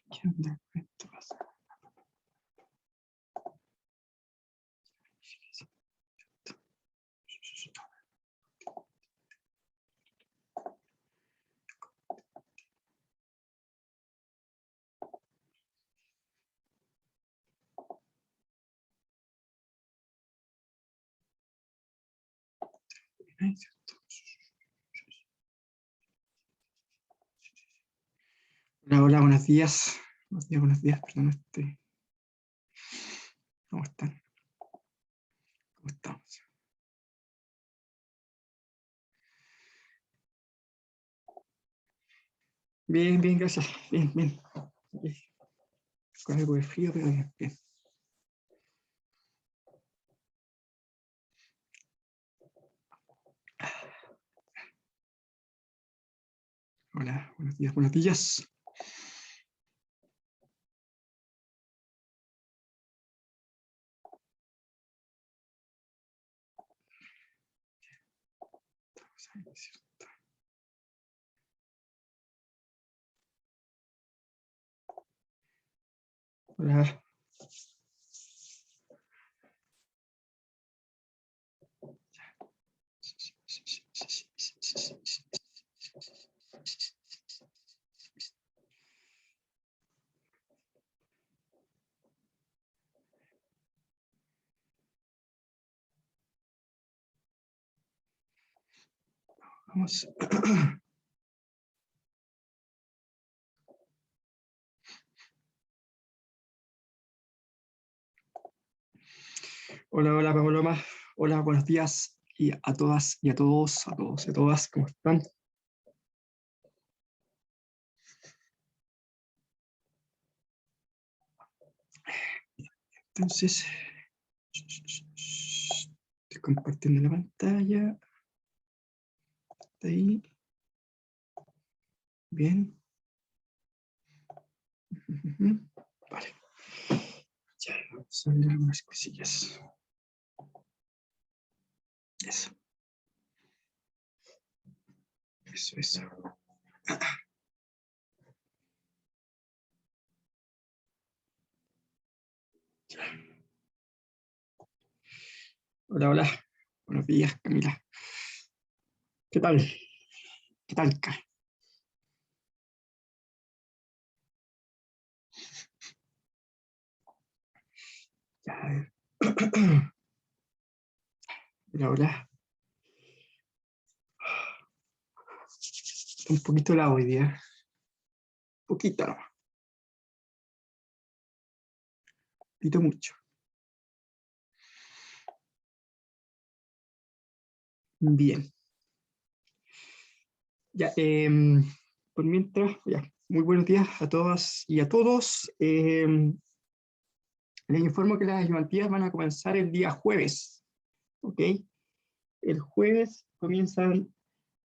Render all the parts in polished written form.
¿Qué onda? Esto pasa. Hola, hola, buenos días. Buenos días, perdón. ¿Cómo están? ¿Cómo estamos? Bien, bien, gracias. Bien, bien. Con algo de frío, pero bien, bien. Hola, buenos días, buenos días. Hola. Vamos. Hola, hola, Paloma. Hola, buenos días. Y a todas y a todos, a todos y a todas, ¿cómo están? Entonces, estoy compartiendo la pantalla. Está ahí. Bien. Vale. Ya, vamos a ver algunas cosillas. Eso. Eso. Hola, hola. Buenos días, Camila. ¿Qué tal? ¿Qué tal? Ya, a ver. Hola, hola. Un poquito la hoy día. Poquito nomás. Poquito mucho. Bien. Ya, por mientras, ya, muy buenos días a todas y a todos. Les informo que las ayudantías van a comenzar el día jueves, ¿ok? El jueves comienzan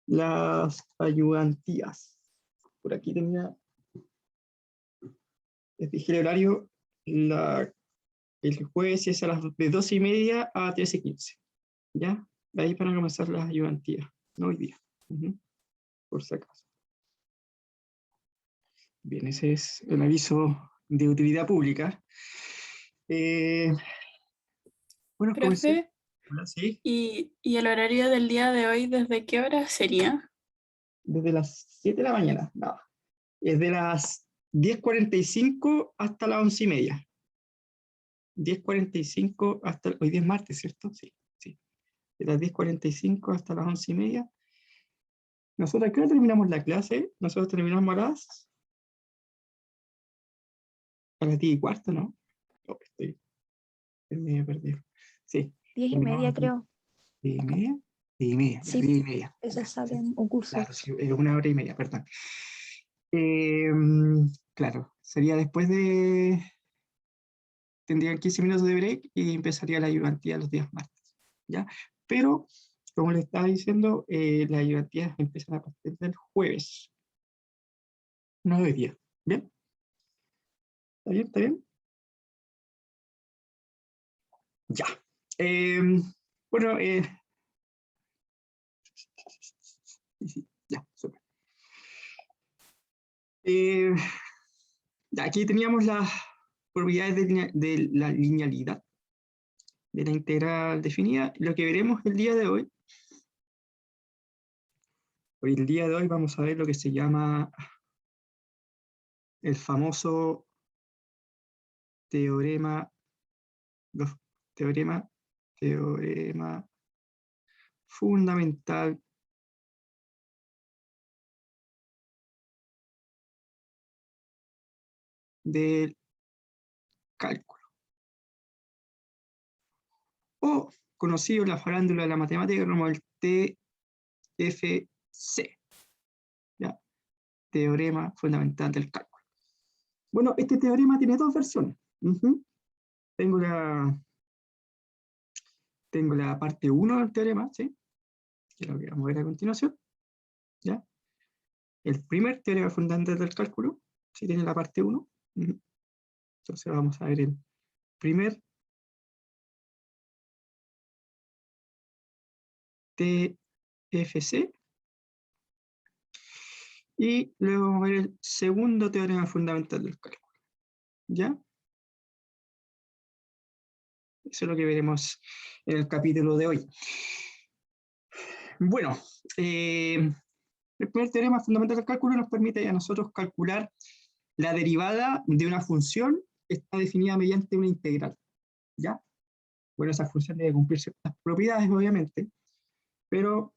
las ayudantías. Por aquí tenía, les dije el horario, el jueves es a las de 12:30 a 13:15, ¿ya? De ahí van a comenzar las ayudantías, no hoy día, por si acaso. Bien, ese es el aviso de utilidad pública. Bueno, comencé. Profe, ¿Sí? ¿y el horario del día de hoy desde qué hora sería? Desde las 7 de la mañana, no. Es de las 10:45 hasta las 11:30. 10:45 hasta, hoy día es martes, ¿cierto? Sí, sí. De las 10:45 hasta las 11:30. Nosotros, ¿a qué hora terminamos la clase? Nosotros terminamos a las 10:15, ¿no? Oh, estoy medio perdido. Sí, 10:30, terminamos a las creo. 10:30. 10:30, ya, Sí, 10:30. eso Ya, sale sí, un curso. claro, sí, 1 hora y media, perdón. Claro, sería después de. Tendrían 15 minutos de break y empezaría la ayudantía los días martes, ¿ya? Pero, como le estaba diciendo, las ayudantías empiezan a partir del jueves, no de hoy día, ¿bien? ¿Está bien? ¿Está bien? Ya. Bueno, sí, ya, súper. Eh, Aquí teníamos las propiedades de la linealidad de la integral definida. Lo que veremos el día de hoy, vamos a ver lo que se llama el famoso teorema fundamental del cálculo, o conocido en la farándula de la matemática como el TFC, ¿ya? Teorema fundamental del cálculo. Bueno, este teorema tiene dos versiones. Tengo la parte 1 del teorema, ¿sí? Que es lo que vamos a ver a continuación, ¿ya? El primer teorema fundamental del cálculo, ¿sí? Tiene la parte 1. Entonces vamos a ver el primer TFC, y luego vamos a ver el segundo teorema fundamental del cálculo, ¿ya? Eso es lo que veremos en el capítulo de hoy. Bueno, el primer teorema fundamental del cálculo nos permite a nosotros calcular la derivada de una función que está definida mediante una integral, ¿ya? Bueno, esa función debe cumplir ciertas propiedades, obviamente, pero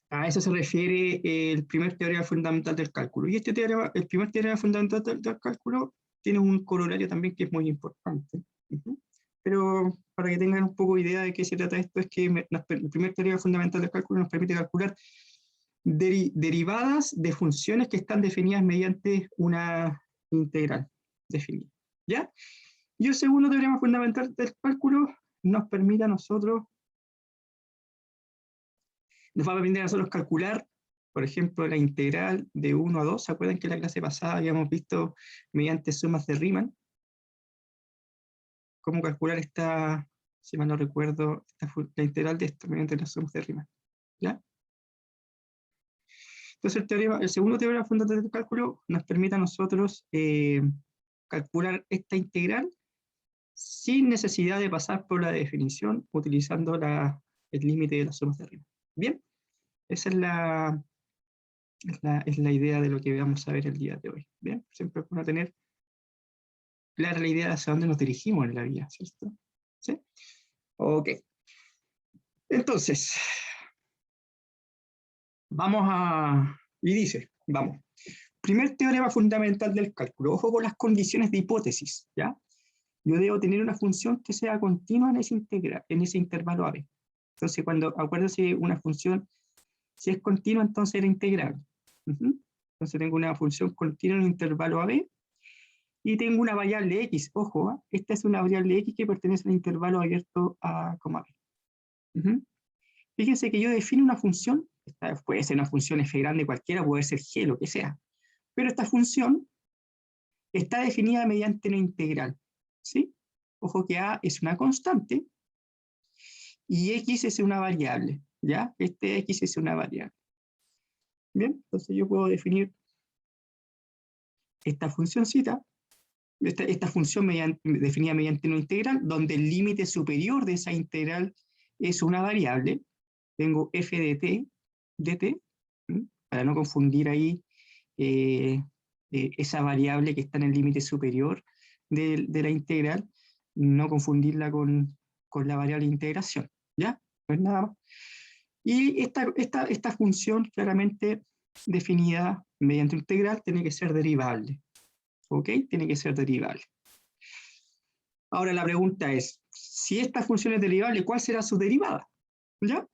a eso se refiere el primer teorema fundamental del cálculo. Y el primer teorema fundamental del cálculo tiene un corolario también que es muy importante. Pero para que tengan un poco de idea de qué se trata esto, es que el primer teorema fundamental del cálculo nos permite calcular derivadas de funciones que están definidas mediante una integral definida, ¿ya? Y el segundo teorema fundamental del cálculo nos permite a nosotros, nos va a permitir a nosotros calcular, por ejemplo, la integral de 1 a 2. ¿Se acuerdan que en la clase pasada habíamos visto mediante sumas de Riemann cómo calcular esta, si mal no recuerdo, la integral de esto mediante las sumas de Riemann? ¿Ya? Entonces el segundo teorema fundamental del cálculo nos permite a nosotros calcular esta integral sin necesidad de pasar por la definición utilizando el límite de las sumas de Riemann. Bien, esa es la idea de lo que vamos a ver el día de hoy. Bien, siempre es bueno tener clara la idea de hacia dónde nos dirigimos en la vida, ¿cierto? ¿Sí? Ok. Entonces, y dice, vamos, primer teorema fundamental del cálculo. Ojo con las condiciones de hipótesis, ¿ya? Yo debo tener una función que sea continua en ese intervalo AB. Entonces, acuérdense, una función, si es continua, entonces era integral. Entonces tengo una función continua en un intervalo AB, y tengo una variable X. Ojo, esta es una variable X que pertenece al intervalo abierto a B. Fíjense que yo defino una función, puede ser una función f grande cualquiera, puede ser g, lo que sea, pero esta función está definida mediante una integral, ¿sí? Ojo que A es una constante y X es una variable, ¿ya? Este X es una variable. Bien, entonces yo puedo definir esta funcióncita, esta función definida mediante una integral, donde el límite superior de esa integral es una variable. Tengo f de t, para no confundir ahí esa variable que está en el límite superior de la integral, no confundirla con la variable de integración, ¿ya? Pues nada más. Y esta función claramente definida mediante integral tiene que ser derivable, ¿ok? Tiene que ser derivable. Ahora la pregunta es, si esta función es derivable, ¿cuál será su derivada? ¿Ya?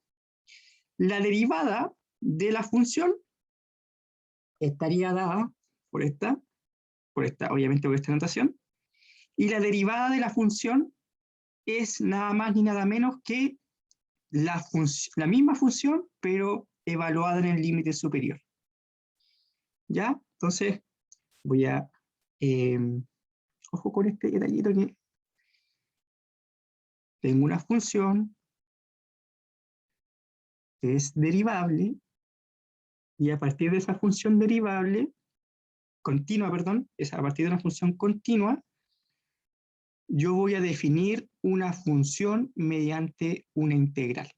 La derivada de la función estaría dada por esta, obviamente por esta notación, y la derivada de la función es nada más ni nada menos que la misma función, pero evaluada en el límite superior. ¿Ya? Entonces, voy a... ojo con este detallito que tengo una función que es derivable, y a partir de esa función derivable continua, perdón, es a partir de una función continua, yo voy a definir una función mediante una integral.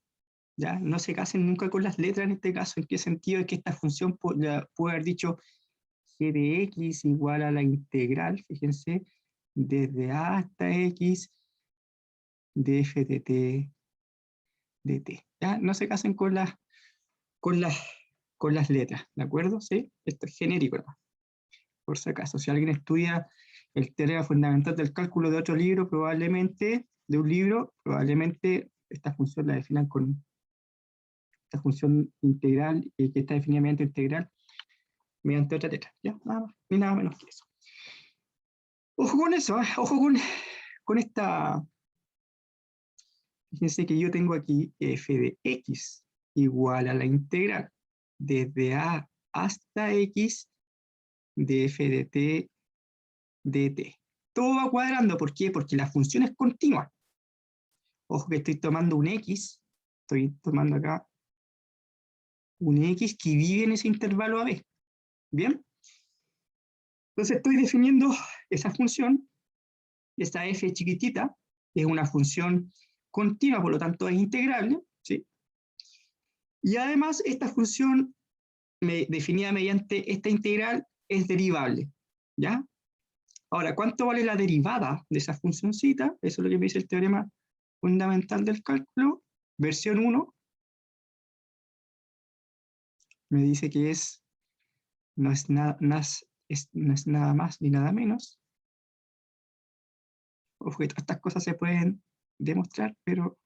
¿Ya? No se casen nunca con las letras en este caso. ¿En qué sentido? Es que esta función puede haber dicho g de x igual a la integral, fíjense, desde a hasta x de f de t de t. ¿Ya? No se casen con las, con las letras, ¿de acuerdo? ¿Sí? Esto es genérico, ¿no? Por si acaso. Si alguien estudia el teorema fundamental del cálculo de otro libro, probablemente, de un libro, probablemente esta función la definan con esta función integral, que está definida mediante integral, mediante otra letra. ¿Ya? Nada más, ni nada menos que eso. Ojo con eso, ¿eh? Ojo con esta. Fíjense que yo tengo aquí f de x igual a la integral desde a hasta x de f de t de t. Todo va cuadrando, ¿por qué? Porque la función es continua. Ojo que estoy tomando un x, estoy tomando acá un x que vive en ese intervalo AB. ¿Bien? Entonces estoy definiendo esa función, esta f chiquitita, es una función continua, por lo tanto es integrable, ¿sí? Y además esta función definida mediante esta integral es derivable, ¿ya? Ahora, ¿cuánto vale la derivada de esa funcioncita? Eso es lo que me dice el teorema fundamental del cálculo, versión 1. Me dice que no es nada más ni nada menos. Ojo que todas estas cosas se pueden demostrar, pero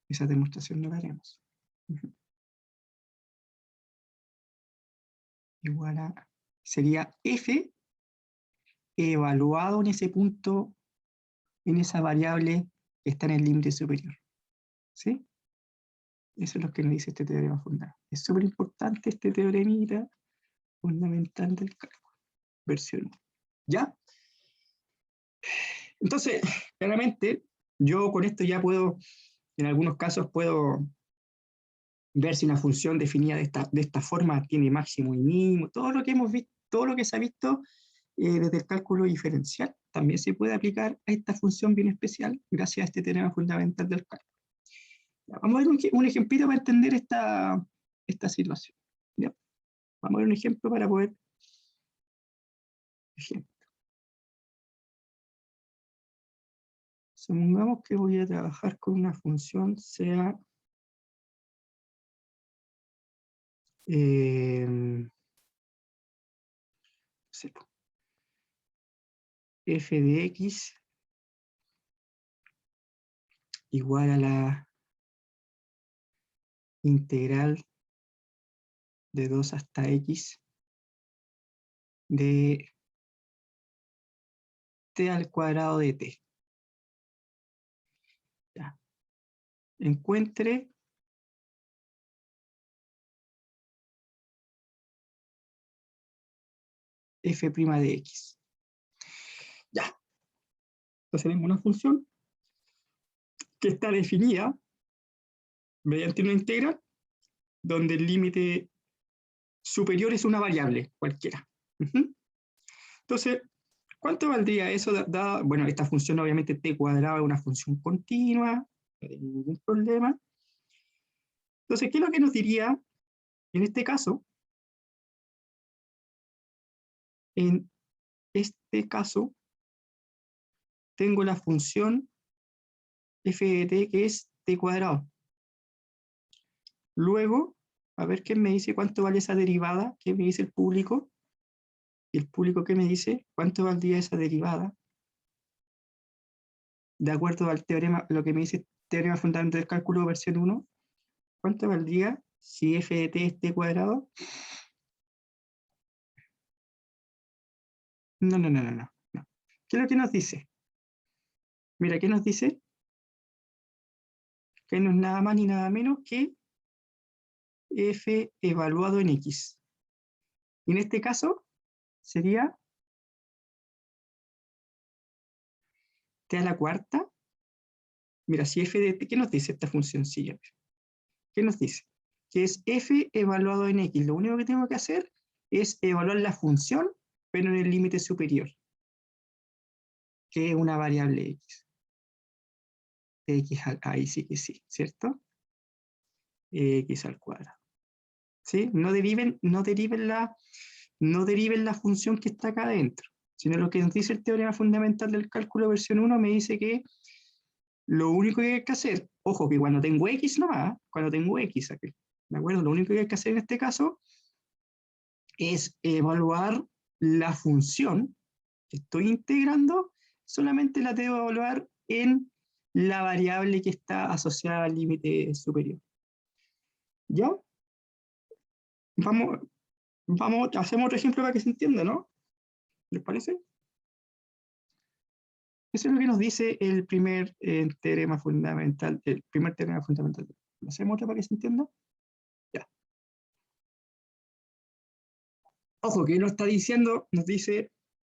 esa demostración no la haremos. Igual a, sería f evaluado en ese punto, en esa variable que está en el límite superior. ¿Sí? Eso es lo que nos dice este teorema fundamental. Es súper importante este teoremita fundamental del cálculo, versión 1. ¿Ya? Entonces, claramente, yo con esto ya puedo, en algunos casos puedo ver si una función definida de esta forma tiene máximo y mínimo, todo lo que hemos visto, todo lo que se ha visto desde el cálculo diferencial, también se puede aplicar a esta función bien especial gracias a este teorema fundamental del cálculo. Ya, vamos a ver un ejemplito para entender esta situación. ¿Ya? Vamos a ver un ejemplo para poder... Ejemplo. Supongamos que voy a trabajar con una función, sea... f de x igual a la integral de 2 hasta x de t al cuadrado de t. Ya. Encuentre f' de x. Ya. Entonces tenemos una función que está definida mediante una integral donde el límite superior es una variable cualquiera. Entonces, ¿cuánto valdría eso? Bueno, esta función obviamente t cuadrado es una función continua, no hay ningún problema. Entonces, ¿qué es lo que nos diría en este caso? En este caso, tengo la función f de t que es t cuadrado. Luego, a ver qué me dice cuánto vale esa derivada, qué me dice el público. Y el público que me dice cuánto valdría esa derivada. De acuerdo al teorema, lo que me dice el teorema fundamental del cálculo versión 1, ¿cuánto valdría si f de t es t cuadrado? No. ¿Qué es lo que nos dice? Mira, ¿qué nos dice? Que no es nada más ni nada menos que f evaluado en x. Y en este caso sería t a la cuarta. Mira, si f de t, ¿qué nos dice esta función siguiente? ¿Qué nos dice? Que es f evaluado en x. Lo único que tengo que hacer es evaluar la función, pero en el límite superior, que es una variable x. Ahí sí que sí, ¿cierto? X al cuadrado. ¿Sí? No deriven la función que está acá adentro, sino lo que nos dice el teorema fundamental del cálculo versión 1 me dice que lo único que hay que hacer, ojo que cuando tengo x nomás, cuando tengo x aquí, ¿de acuerdo? Lo único que hay que hacer en este caso es evaluar la función que estoy integrando, solamente la debo evaluar en la variable que está asociada al límite superior. ¿Ya? Vamos, hacemos otro ejemplo para que se entienda, ¿no? ¿Les parece? Eso es lo que nos dice el primer teorema fundamental, ¿Lo hacemos otro para que se entienda? Ya. Ojo, que nos está diciendo, nos dice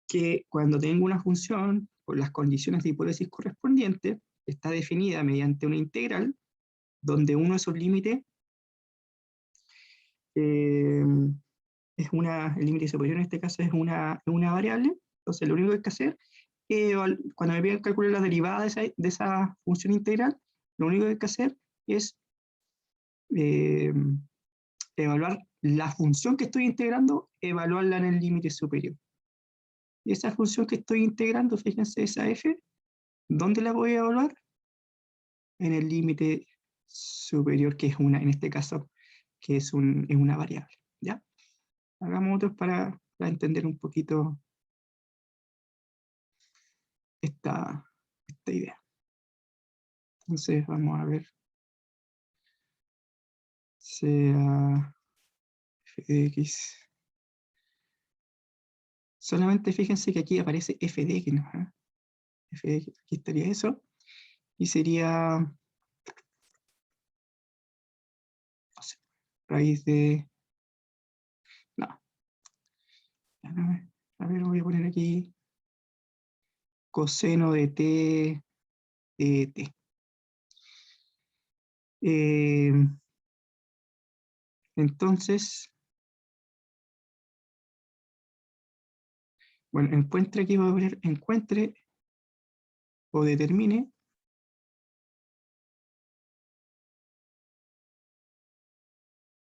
que cuando tengo una función con las condiciones de hipótesis correspondientes, está definida mediante una integral, donde uno de sus límites el límite superior en este caso es una variable. Entonces lo único que hay que hacer, cuando me piden calcular la derivada de esa función integral, lo único que hay que hacer es eh, evaluar la función que estoy integrando, evaluarla en el límite superior. Y esa función que estoy integrando, fíjense, esa f, ¿dónde la voy a evaluar? En el límite superior, que es en este caso, que es una variable. ¿Ya? Hagamos otros para entender un poquito esta idea. Entonces vamos a ver, sea f de x. Solamente fíjense que aquí aparece f de x, ¿no? F de x, aquí estaría eso. Y sería, no sé, raíz de... No. A ver, voy a poner aquí coseno de t de t. Entonces, bueno, encuentre aquí, voy a poner encuentre o determine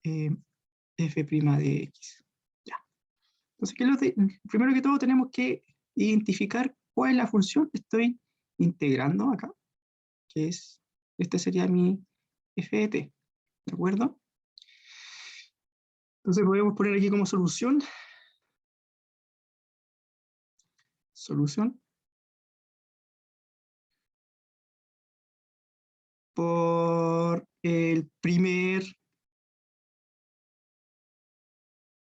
f' de x. Ya. Entonces, primero que todo tenemos que identificar cuál es la función que estoy integrando acá, que es, este sería mi f de t, ¿de acuerdo? Entonces podemos poner aquí como solución por el primer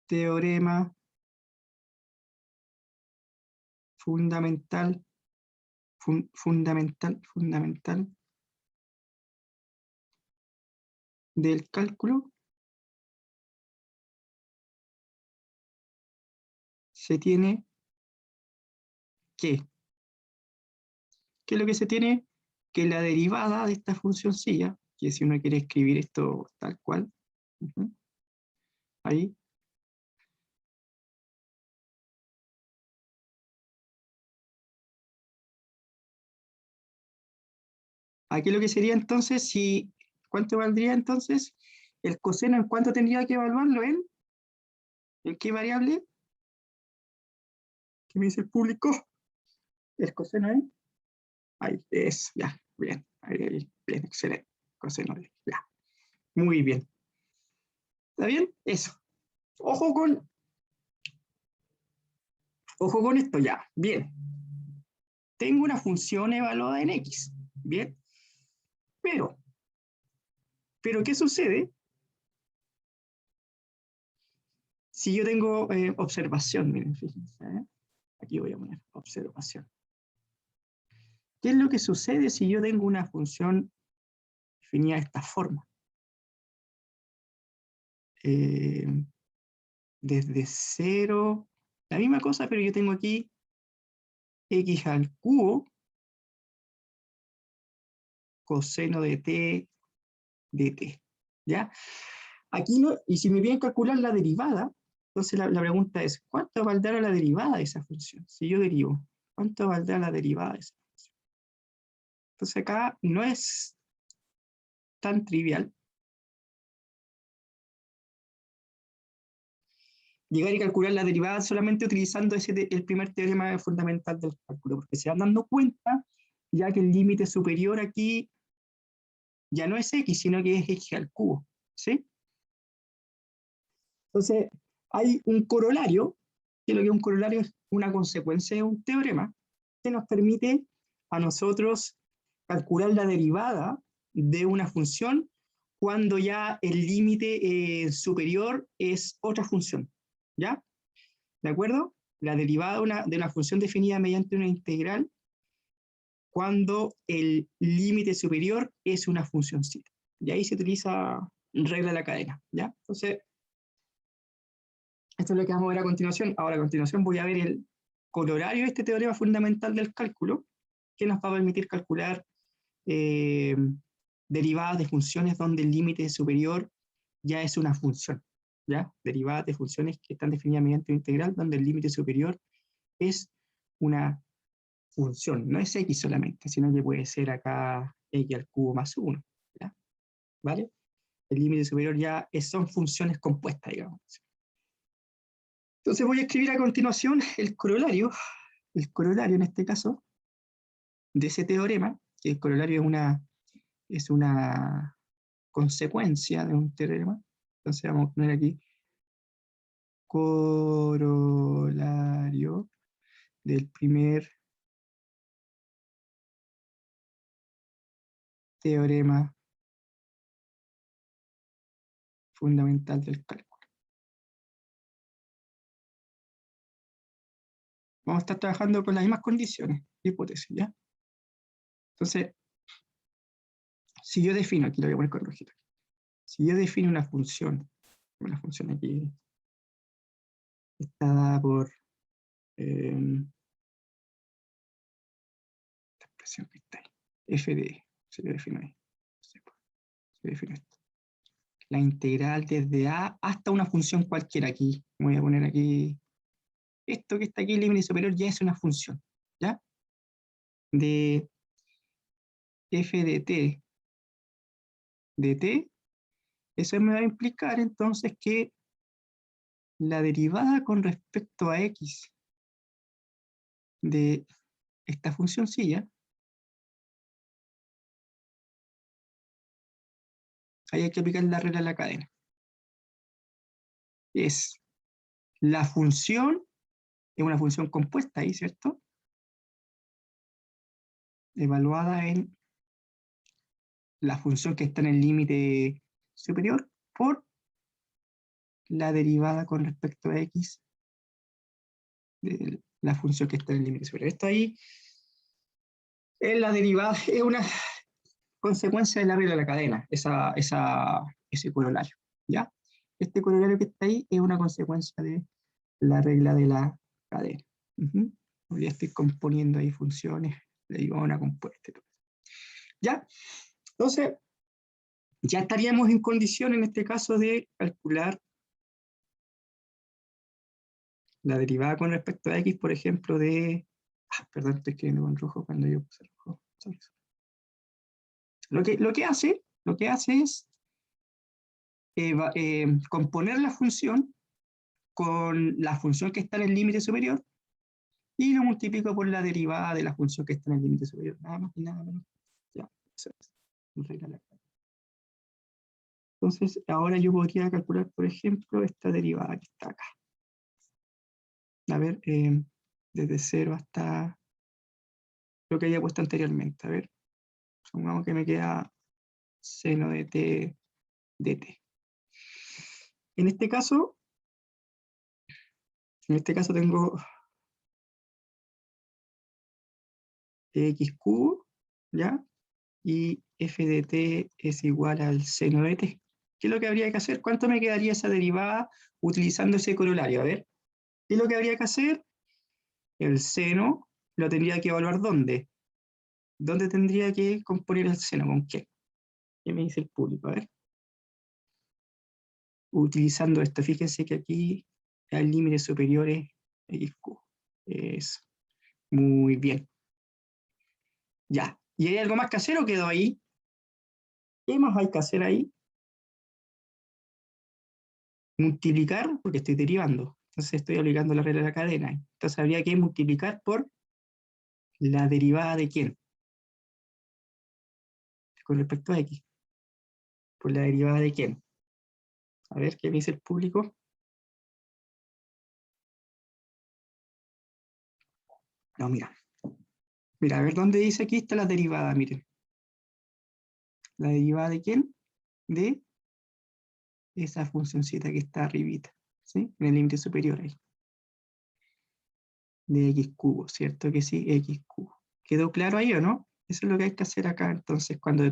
teorema fundamental del cálculo, se tiene que, ¿qué es lo que se tiene? Que la derivada de esta funcioncilla, que si uno quiere escribir esto tal cual, ahí, aquí lo que sería entonces, ¿cuánto valdría entonces? El coseno, ¿en cuánto tendría que evaluarlo? ¿En qué variable? ¿Qué me dice el público? El coseno ahí es, ya, bien, ahí, bien, excelente. Coseno de, ya, muy bien. ¿Está bien? Eso. Ojo con esto ya, bien. Tengo una función evaluada en x, bien, pero ¿qué sucede si yo tengo observación? Miren, fíjense, aquí voy a poner observación. ¿Qué es lo que sucede si yo tengo una función definida de esta forma? Desde 0, la misma cosa, pero yo tengo aquí x al cubo coseno de t de t, ¿ya? Aquí no, y si me vienen a calcular la derivada, Entonces la pregunta es, ¿cuánto valdrá la derivada de esa función? Si yo derivo, ¿cuánto valdrá la derivada de esa función? Entonces acá no es tan trivial llegar y calcular la derivada solamente utilizando el primer teorema fundamental del cálculo, porque se van dando cuenta ya que el límite superior aquí ya no es x, sino que es x al cubo, ¿sí? Entonces, hay un corolario, que lo que es un corolario es una consecuencia de un teorema, que nos permite a nosotros calcular la derivada de una función cuando ya el límite superior es otra función, ¿ya? ¿De acuerdo? La derivada de una función definida mediante una integral cuando el límite superior es una funcióncita. Y ahí se utiliza regla de la cadena, ¿ya? Entonces, esto es lo que vamos a ver a continuación. Ahora, a continuación voy a ver el corolario de este teorema fundamental del cálculo, que nos va a permitir calcular eh, derivadas de funciones donde el límite superior ya es una función, ¿ya? Derivadas de funciones que están definidas mediante una integral donde el límite superior es una función, no es x solamente, sino que puede ser acá x al cubo más 1, ¿ya? ¿Vale? El límite superior ya son funciones compuestas, digamos. Entonces voy a escribir a continuación el corolario en este caso, de ese teorema, que el corolario es una consecuencia de un teorema. Entonces vamos a poner aquí corolario del primer teorema fundamental del cálculo. Vamos a estar trabajando con las mismas condiciones, hipótesis, ¿ya? Entonces, si yo defino, aquí lo voy a poner con rojito, si yo defino una función aquí está dada por esta expresión que está ahí, f de e, se lo defino ahí, se define esto. La integral desde a hasta una función cualquiera aquí, voy a poner aquí, esto que está aquí, el límite superior, ya es una función, ¿ya? De f de t, eso me va a implicar entonces que la derivada con respecto a x de esta funcioncilla, ahí hay que aplicar la regla de la cadena. Es la función, es una función compuesta ahí, ¿cierto? Evaluada en la función que está en el límite superior por la derivada con respecto a x de la función que está en el límite superior. Esto ahí es la derivada, es una consecuencia de la regla de la cadena, ese corolario, ¿ya? Este corolario que está ahí es una consecuencia de la regla de la cadena. Ya estoy componiendo ahí funciones, le digo a una compuesta. ¿Ya? Entonces, ya estaríamos en condición en este caso de calcular la derivada con respecto a x, por ejemplo, de... perdón, estoy escribiendo con rojo cuando yo puse rojo. Lo que hace es componer la función con la función que está en el límite superior y lo multiplico por la derivada de la función que está en el límite superior. Nada más y nada menos. Ya, eso es. Entonces, ahora yo podría calcular, por ejemplo, esta derivada que está acá. A ver, desde 0 hasta lo que había puesto anteriormente. A ver, supongamos que me queda seno de t de t. En este caso tengo x cubo, ¿ya? Y f de t es igual al seno de t. ¿Qué es lo que habría que hacer? ¿Cuánto me quedaría esa derivada utilizando ese corolario? A ver, ¿qué es lo que habría que hacer? El seno lo tendría que evaluar ¿dónde? ¿Dónde tendría que componer el seno? ¿Con qué? ¿Qué me dice el público? A ver. Utilizando esto, fíjense que aquí Ya el límite superior es x cubo. Eso. Muy bien. Ya. ¿Y hay algo más que hacer o quedó ahí? ¿Qué más hay que hacer ahí? Multiplicar, porque estoy derivando. Entonces estoy aplicando la regla de la cadena. Entonces habría que multiplicar por la derivada de quién. Con respecto a x. Por la derivada de quién. A ver, ¿qué me dice el público? No, mira. Mira, a ver dónde dice aquí está la derivada, miren. ¿La derivada de quién? De esa funcioncita que está arribita, ¿sí? En el límite superior ahí. De x cubo, ¿cierto que sí? X cubo. ¿Quedó claro ahí o no? Eso es lo que hay que hacer acá. Entonces, cuando le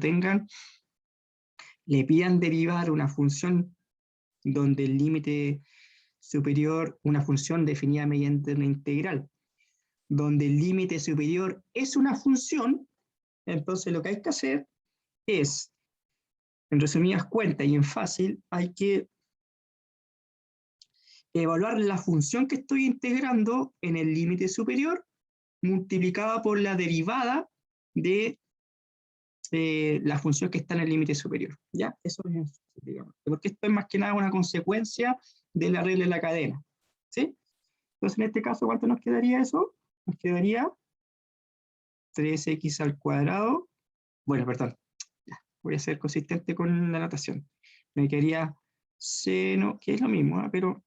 pidan derivar una función donde el límite superior, una función definida mediante una integral, donde el límite superior es una función, entonces lo que hay que hacer es, en resumidas cuentas y en fácil, hay que evaluar la función que estoy integrando en el límite superior multiplicada por la derivada de la función que está en el límite superior. ¿Ya? Eso es, digamos, porque esto es más que nada una consecuencia de la regla de la cadena. ¿Sí? Entonces, en este caso, ¿cuánto nos quedaría eso? Nos quedaría 3x al cuadrado. Bueno, perdón. Ya, voy a ser consistente con la notación. Me quedaría seno, que es lo mismo, ¿eh? Pero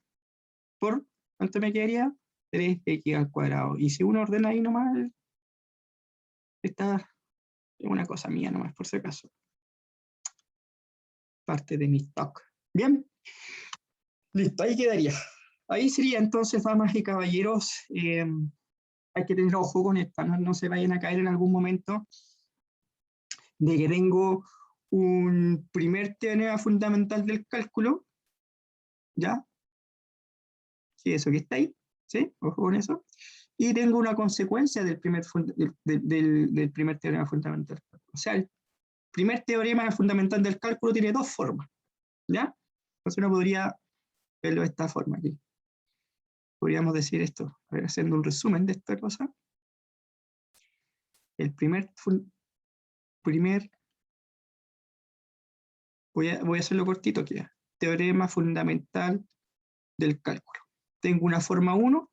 por, ¿cuánto me quedaría? 3x al cuadrado. Y si uno ordena ahí nomás, esta es una cosa mía nomás, por si acaso. Parte de mi stock. Bien, listo, ahí quedaría. Ahí sería entonces, damas y caballeros, hay que tener ojo con esto, no se vayan a caer en algún momento de que tengo un primer teorema fundamental del cálculo, ¿ya? Sí, eso que está ahí, ¿sí? Ojo con eso. Y tengo una consecuencia del del primer teorema fundamental. O sea, el primer teorema fundamental del cálculo tiene dos formas, ¿ya? Entonces uno podría verlo de esta forma aquí. Podríamos decir esto, a ver, haciendo un resumen de esta cosa. El primer voy a hacerlo cortito aquí. Teorema fundamental del cálculo. Tengo una forma 1,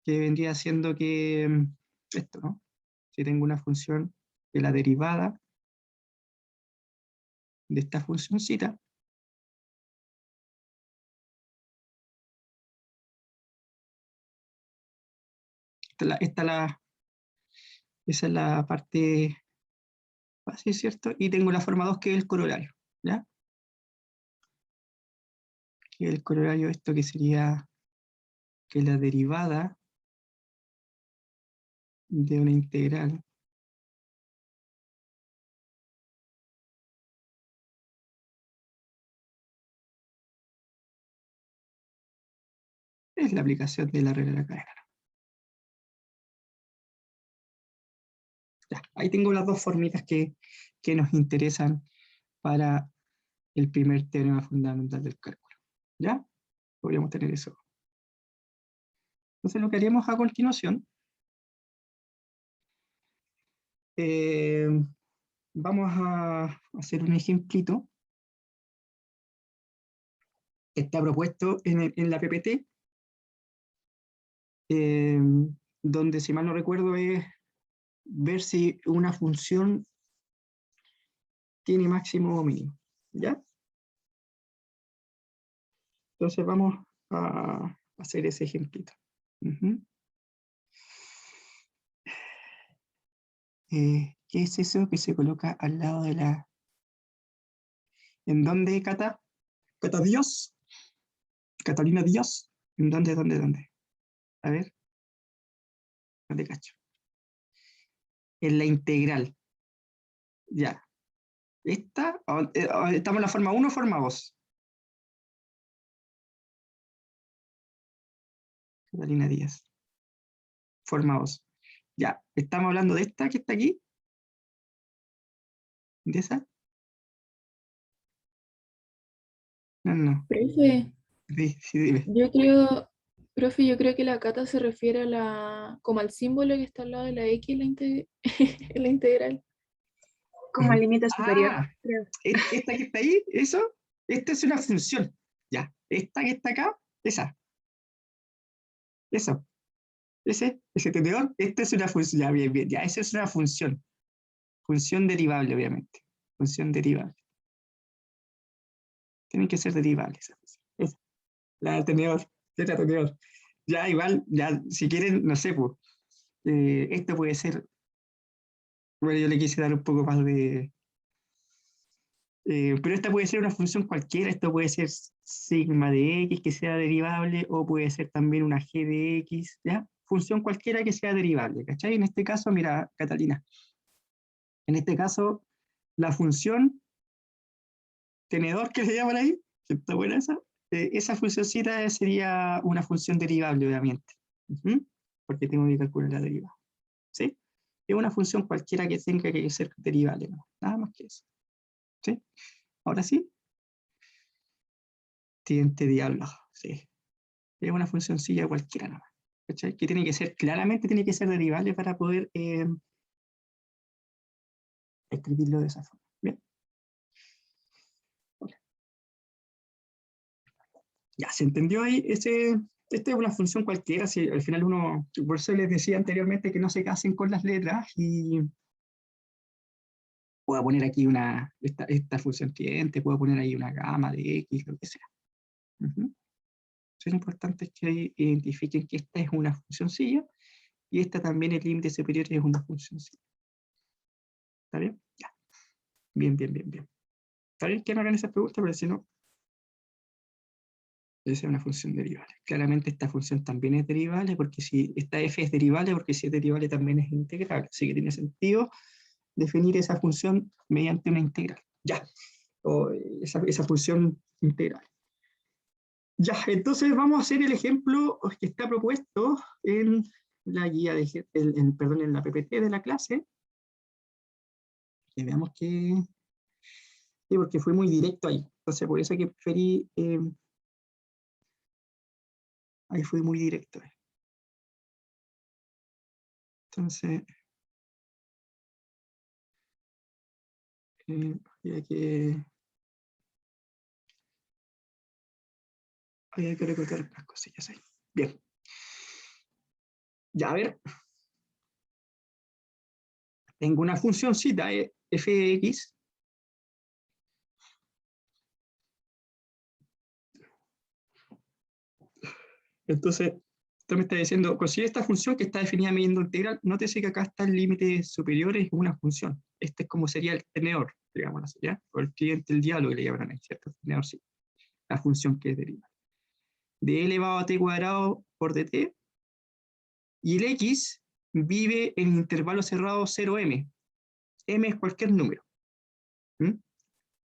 que vendría siendo que esto, ¿no? Si tengo una función de la derivada de esta funcioncita, esa es la parte fácil, ¿cierto? Y tengo la forma 2 que es el corolario, ¿ya? Que el corolario, esto que sería que la derivada de una integral es la aplicación de la regla de la cadena. Ya, ahí tengo las dos formitas que nos interesan para el primer teorema fundamental del cálculo. ¿Ya? Podríamos tener eso. Entonces lo que haríamos a continuación, eh, vamos a hacer un ejemplito que está propuesto en la PPT, eh, donde si mal no recuerdo es ver si una función tiene máximo o mínimo. ¿Ya? Entonces vamos a hacer ese ejemplito. ¿Qué es eso que se coloca al lado de la... ¿En dónde, Cata? ¿Cata Dios? ¿Catalina Dios? ¿En dónde, dónde, dónde? A ver, no te cacho. En la integral. Ya. ¿Esta? ¿Estamos en la forma 1 o forma 2? Catalina Díaz. Forma 2. Ya. ¿Estamos hablando de esta que está aquí? ¿De esa? No, no. Profe, Sí, sí, dime. yo creo, profe, yo creo que la cata se refiere a como al símbolo que está al lado de la X en en la integral. Como al límite superior, Ah, creo. esta que está ahí, eso, esta es una función. Ya, esta que está acá, esa, ese tenedor, esta es una función. Ya, bien, bien, ya, esa es una función. Función derivable, obviamente. Función derivable. Tienen que ser derivables. Esa, la del tenedor, letra tenedor. Ya, igual, ya, si quieren, no sé, pues, esto puede ser, bueno, yo le quise dar un poco más de, pero esta puede ser una función cualquiera, esto puede ser sigma de x que sea derivable o puede ser también una g de x, ¿ya? Función cualquiera que sea derivable, ¿cachai? En este caso, mira, Catalina, en este caso, la función tenedor que se llama ahí, que está buena esa funcióncita sería una función derivable, obviamente. Ujú. Porque tengo que calcular la derivada, ¿sí? Es una función cualquiera que tenga que ser derivable, ¿no? Nada más que eso, ¿sí? Ahora sí, siguiente diálogo, sí. Es una funcióncilla cualquiera nomás. ¿Cachai? Que tiene que ser, claramente tiene que ser derivable para poder escribirlo de esa forma. Bien, ya se entendió ahí. Esta es una función cualquiera. Si al final uno, por eso les decía anteriormente que no se casen con las letras y puedo poner aquí esta función cliente, puedo poner ahí una gama de X, lo que sea. Uh-huh. Lo importante es que identifiquen que esta es una funcióncilla y esta también, el límite superior, es una funcióncilla. ¿Está bien? Ya. Bien, bien, bien, bien. Está bien que me hagan esas preguntas, pero si no, esa es una función derivable. Claramente esta función también es derivable, porque si esta f es derivable, porque si es derivable también es integrable. Así que tiene sentido definir esa función mediante una integral. Ya, o esa función integral. Ya, entonces vamos a hacer el ejemplo que está propuesto en la guía perdón, en la PPT de la clase. Que veamos que... Sí, porque fue muy directo ahí. Entonces, por eso que preferí... ahí fue muy directo. Entonces, que hay que recortar unas cosillas ahí. Bien. Ya, a ver. Tengo una funcióncita f de x. Entonces, esto me está diciendo, consigue esta función que está definida midiendo integral. Nótese que acá está el límite superior, es una función. Este es como sería el tenedor, digamos así, ¿ya? O el cliente, el diálogo que le llaman ahí, ¿cierto? El tenedor, sí. La función que es derivada. De elevado a t cuadrado por dt. Y el x vive en intervalo cerrado 0m. M es cualquier número. ¿Mm?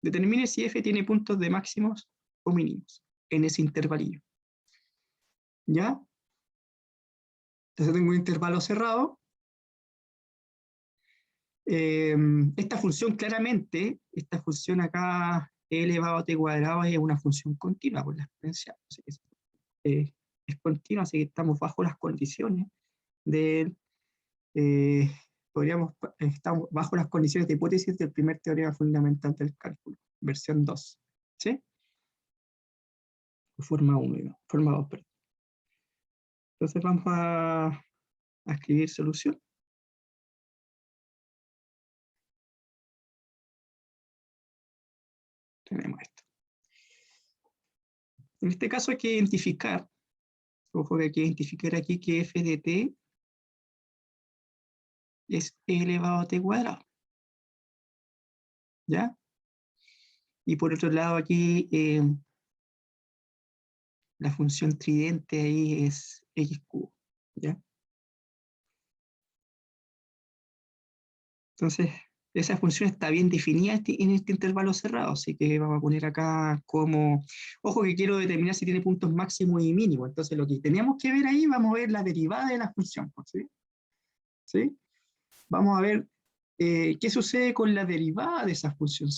Determine si f tiene puntos de máximos o mínimos en ese intervalillo. ¿Ya? Entonces tengo un intervalo cerrado. Esta función claramente, esta función acá, e elevado a t cuadrado, es una función continua por la exponencial. Es continua, así que estamos bajo las condiciones de, eh, estamos bajo las condiciones de hipótesis del primer teorema fundamental del cálculo, versión 2. ¿Sí? Forma 1, no, forma 2, perdón. Entonces vamos a escribir solución. Tenemos esto. En este caso hay que identificar, ojo que hay que identificar aquí que f de t es e elevado a t cuadrado. ¿Ya? Y por otro lado aquí la función tridente ahí es x cubo. ¿Ya? Entonces, esa función está bien definida en este intervalo cerrado, así que vamos a poner acá como, ojo que quiero determinar si tiene puntos máximos y mínimos, entonces lo que tenemos que ver ahí, vamos a ver la derivada de la función, ¿sí? ¿Sí? Vamos a ver qué sucede con la derivada de esa función.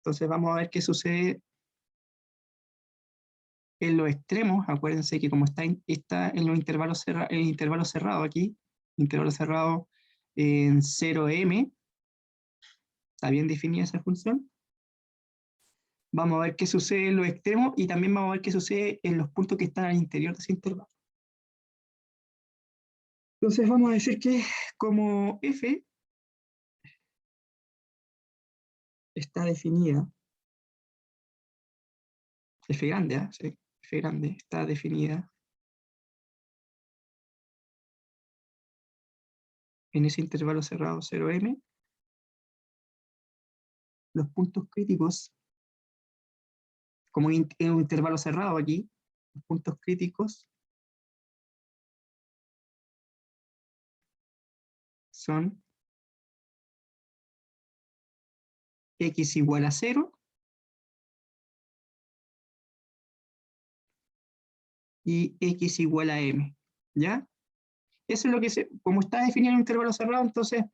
Entonces vamos a ver qué sucede en los extremos, acuérdense que como está en los intervalos cerrados, el intervalo cerrado aquí, intervalo cerrado en 0m, está bien definida esa función. Vamos a ver qué sucede en los extremos y también vamos a ver qué sucede en los puntos que están al interior de ese intervalo. Entonces vamos a decir que como f está definida, f grande, ¿eh? Sí, f grande está definida en ese intervalo cerrado 0m, los puntos críticos, como en un intervalo cerrado aquí, los puntos críticos son x igual a 0 y x igual a m, ¿ya? Eso es lo que como está definido en un intervalo cerrado, entonces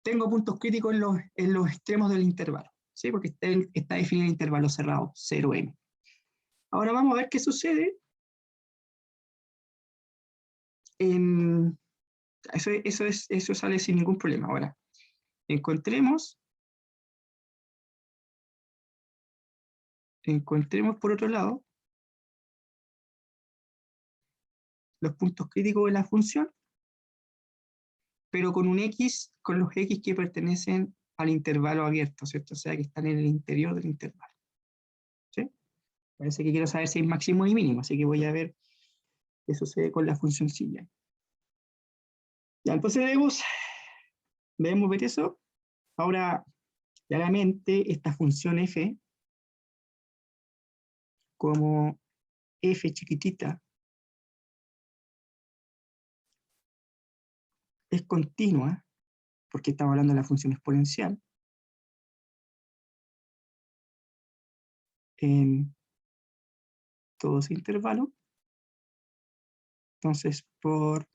tengo puntos críticos en los extremos del intervalo, ¿sí? Porque está definido en intervalo cerrado, 0m. Ahora vamos a ver qué sucede en... Eso sale sin ningún problema. Ahora, encontremos por otro lado los puntos críticos de la función, pero con un x, con los x que pertenecen al intervalo abierto, ¿cierto? O sea, que están en el interior del intervalo. ¿Sí? Parece que quiero saber si hay máximo y mínimo, así que voy a ver qué sucede con la funcióncilla. Ya, entonces debemos ver eso. Ahora, claramente, esta función f, como f chiquitita, es continua, porque estamos hablando de la función exponencial, en todo ese intervalo. Entonces, por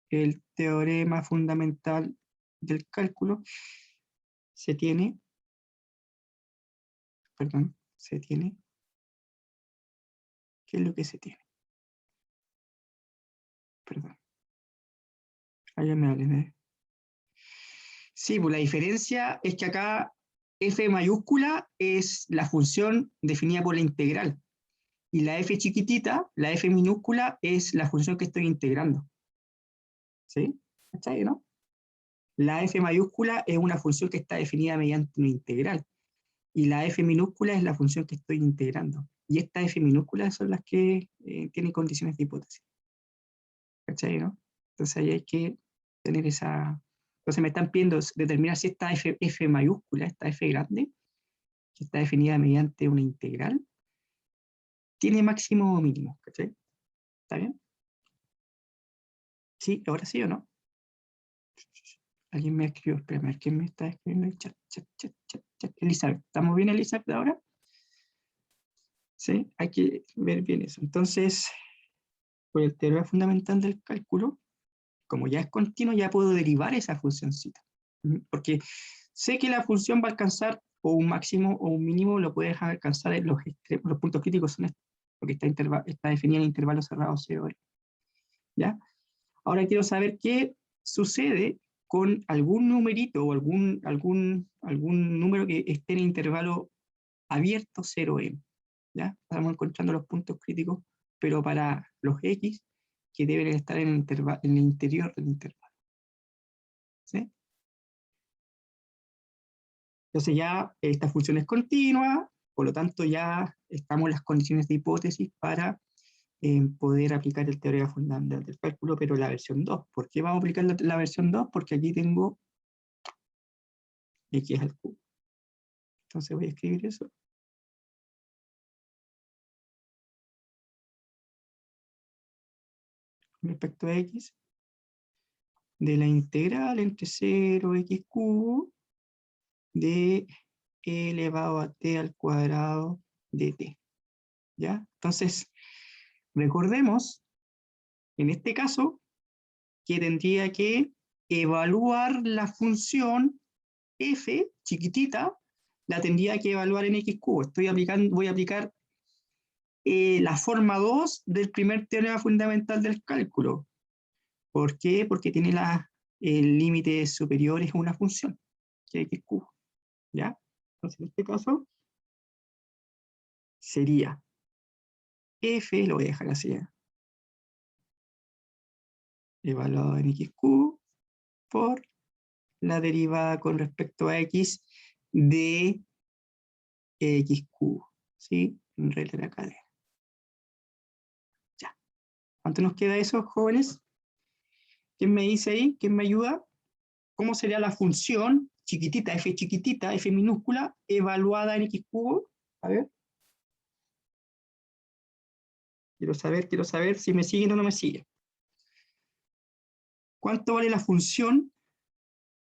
el teorema fundamental del cálculo, se tiene, ¿qué es lo que se tiene? Perdón. Allá me hablen, Sí, pues la diferencia es que acá f mayúscula es la función definida por la integral. Y la f chiquitita, la f minúscula, es la función que estoy integrando. ¿Sí? ¿Está ahí, no? La f mayúscula es una función que está definida mediante una integral. Y la f minúscula es la función que estoy integrando. Y estas f minúsculas son las que tienen condiciones de hipótesis. ¿Cachai, no? Entonces ahí hay que tener esa... Entonces me están pidiendo determinar si esta f mayúscula, esta f grande, que está definida mediante una integral, tiene máximo o mínimo. ¿Cachai? ¿Está bien? Sí, ahora sí o no. Alguien me escribió, espérame, ¿quién me está escribiendo en el chat? Chat. Elizabeth, ¿estamos bien, Elizabeth, ahora? Sí, hay que ver bien eso. Entonces, por el teorema fundamental del cálculo, como ya es continuo, ya puedo derivar esa funcióncita. Porque sé que la función va a alcanzar o un máximo o un mínimo, lo puedes alcanzar en los extremos, los puntos críticos son estos, porque está definida en intervalo cerrado 0. ¿Ya? Ahora quiero saber qué sucede con algún numerito o algún número que esté en intervalo abierto 0m. ¿Ya? Estamos encontrando los puntos críticos, pero para los x que deben estar en el interior del intervalo. ¿Sí? Entonces ya esta función es continua, por lo tanto ya estamos en las condiciones de hipótesis para poder aplicar el teorema fundamental del cálculo, pero la versión 2. ¿Por qué vamos a aplicar la versión 2? Porque aquí tengo x al cubo. Entonces voy a escribir eso. Respecto a x, de la integral entre 0 x cubo de e elevado a t al cuadrado de t. ¿Ya? Entonces, recordemos, en este caso, que tendría que evaluar la función f chiquitita la tendría que evaluar en x cubo. Voy a aplicar la forma 2 del primer teorema fundamental del cálculo. ¿Por qué? Porque tiene el límite superior es una función, que es x cubo. ¿Ya? Entonces, en este caso, sería f, lo voy a dejar así, evaluado en x cubo por la derivada con respecto a x de x cubo, ¿sí? En regla de la cadena. Ya. ¿Cuánto nos queda eso, jóvenes? ¿Quién me dice ahí? ¿Quién me ayuda? ¿Cómo sería la función chiquitita, f minúscula, evaluada en x cubo? A ver. Quiero saber si me siguen o no me siguen. ¿Cuánto vale la función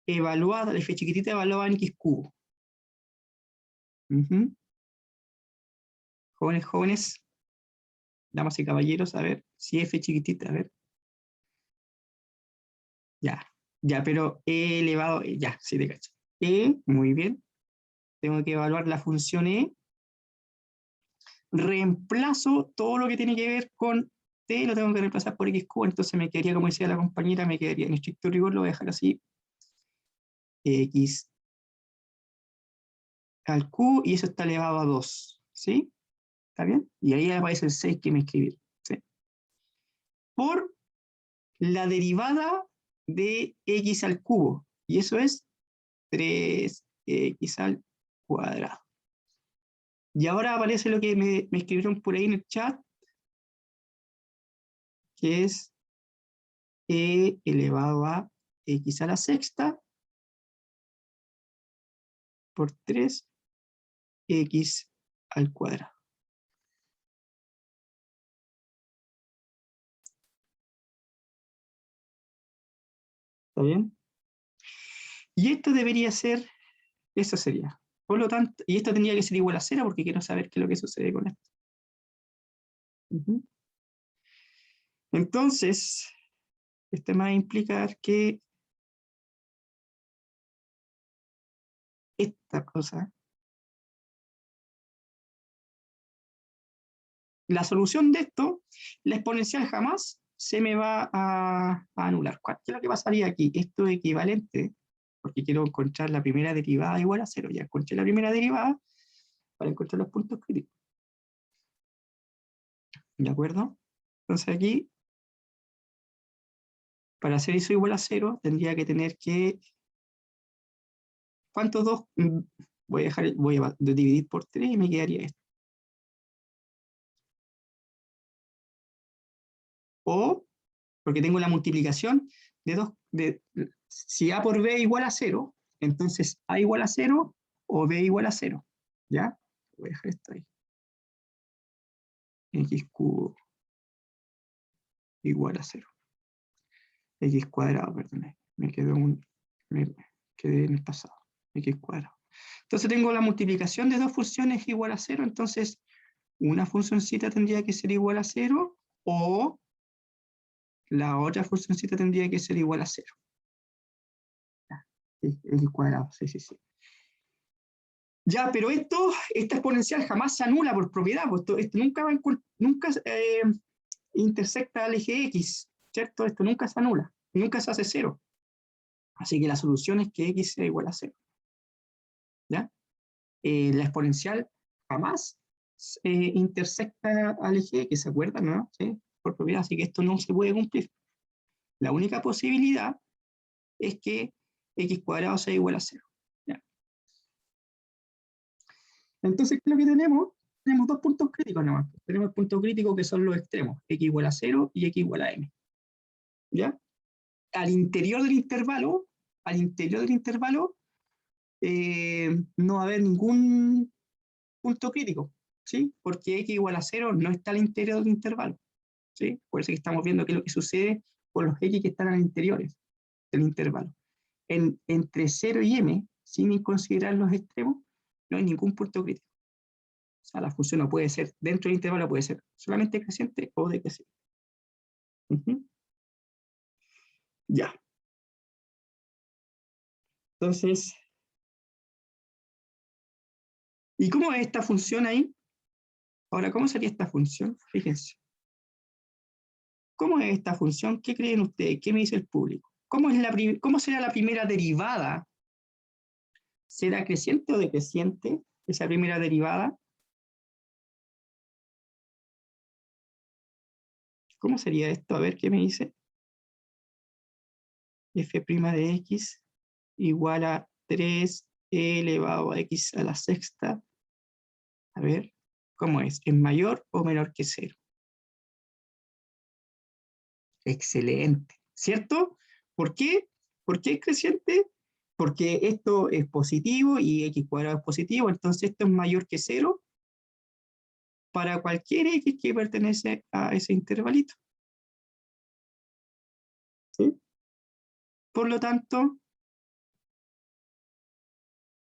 evaluada, la f chiquitita evaluada en x cubo? Jóvenes, damas y caballeros, a ver, si f chiquitita, a ver. Ya, pero e elevado, ya, sí te cacho. Muy bien. Tengo que evaluar la función e. Reemplazo todo lo que tiene que ver con t, lo tengo que reemplazar por x cubo, entonces me quedaría, como decía la compañera, me quedaría en estricto rigor, lo voy a dejar así, x al cubo, y eso está elevado a 2, ¿sí? ¿Está bien? Y ahí aparece el 6 que me escribí, ¿sí? Por la derivada de x al cubo, y eso es 3x al cuadrado. Y ahora aparece lo que me escribieron por ahí en el chat, que es e elevado a x a la sexta por 3x al cuadrado. ¿Está bien? Y esto debería ser, eso sería. Por lo tanto, y esto tendría que ser igual a 0 porque quiero saber qué es lo que sucede con esto. Entonces, esto me va a implicar que esta cosa, la solución de esto, la exponencial jamás se me va a anular. ¿Qué es lo que pasaría aquí? Esto es equivalente, porque quiero encontrar la primera derivada igual a 0. Ya encontré la primera derivada para encontrar los puntos críticos. ¿De acuerdo? Entonces aquí, para hacer eso igual a 0, tendría que tener que... ¿Cuántos dos? Voy a dividir por 3 y me quedaría esto. O, porque tengo la multiplicación de 2, si A por B igual a 0, entonces A igual a 0 o B igual a 0. ¿Ya? Voy a dejar esto ahí. X cubo igual a 0. X cuadrado, perdón. Me quedé en el pasado. X cuadrado. Entonces tengo la multiplicación de dos funciones igual a 0, entonces una funcioncita tendría que ser igual a 0 o la otra funcioncita tendría que ser igual a 0. X cuadrado, sí. Ya, pero esta exponencial jamás se anula por propiedad, pues esto nunca intersecta al eje X, ¿cierto? Esto nunca se anula, nunca se hace 0. Así que la solución es que X sea igual a 0. ¿Ya? La exponencial jamás intersecta al eje X, ¿se acuerdan? ¿No? ¿Sí? Por propiedad, así que esto no se puede cumplir. La única posibilidad es que X cuadrado sea igual a 0. ¿Ya? Entonces, ¿qué es lo que tenemos? Tenemos dos puntos críticos nomás. Tenemos el punto crítico que son los extremos, x igual a 0 y x igual a m. ¿Ya? Al interior del intervalo, no va a haber ningún punto crítico, ¿sí? Porque x igual a 0 no está al interior del intervalo, ¿sí? Por eso que estamos viendo qué es lo que sucede con los x que están al interior del intervalo. Entre 0 y m, sin considerar los extremos, no hay ningún punto crítico. O sea, la función no puede ser, dentro del intervalo puede ser solamente creciente o decreciente. Ya. Entonces, ¿Y cómo es esta función ahí? Ahora, ¿cómo sería esta función? Fíjense. ¿Cómo es esta función? ¿Qué creen ustedes? ¿Qué me dice el público? ¿Cómo será la primera derivada? ¿Será creciente o decreciente esa primera derivada? ¿Cómo sería esto? A ver, ¿qué me dice? F' de x igual a 3 elevado a x a la sexta. A ver, ¿cómo es? ¿Es mayor o menor que 0? Excelente, ¿cierto? ¿Por qué? ¿Por qué es creciente? Porque esto es positivo y x cuadrado es positivo, entonces esto es mayor que 0 para cualquier x que pertenece a ese intervalito. ¿Sí? Por lo tanto,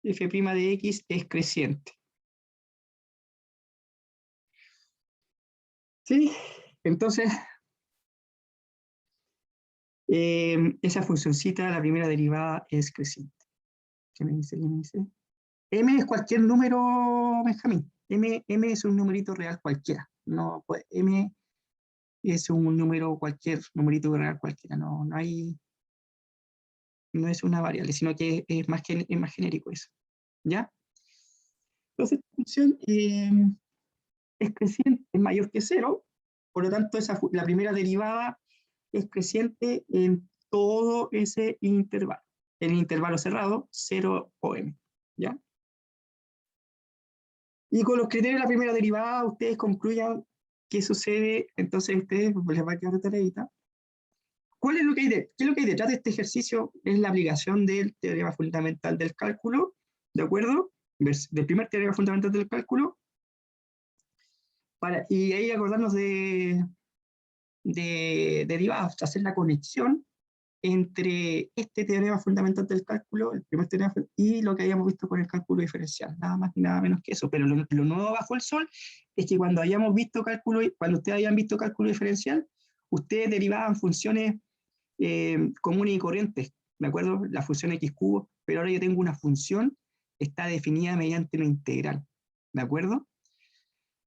f' de x es creciente. ¿Sí? Entonces, esa funcioncita, la primera derivada, es creciente. ¿Qué me dice? ¿Qué me dice? M es cualquier número, Benjamín. M es un numerito real cualquiera. No, pues, M es un número cualquier, numerito real cualquiera. No, no hay, no es una variable, sino que es más genérico eso. ¿Ya? Entonces, esta función es creciente, es mayor que 0, por lo tanto, la primera derivada es creciente en todo ese intervalo. En el intervalo cerrado, 0 o m. ¿Ya? Y con los criterios de la primera derivada, ustedes concluyan qué sucede, entonces a ustedes les va a quedar de tareita. ¿Qué es lo que hay detrás de este ejercicio? Es la aplicación del teorema fundamental del cálculo, ¿de acuerdo? Del primer teorema fundamental del cálculo, y ahí acordarnos de derivadas, hacer la conexión entre este teorema fundamental del cálculo, el primer teorema, y lo que habíamos visto con el cálculo diferencial, nada más ni nada menos que eso. Pero lo nuevo bajo el sol es que cuando cuando ustedes hayan visto cálculo diferencial, ustedes derivaban funciones comunes y corrientes, ¿de acuerdo? La función x cubo, pero ahora yo tengo una función que está definida mediante una integral, ¿de acuerdo?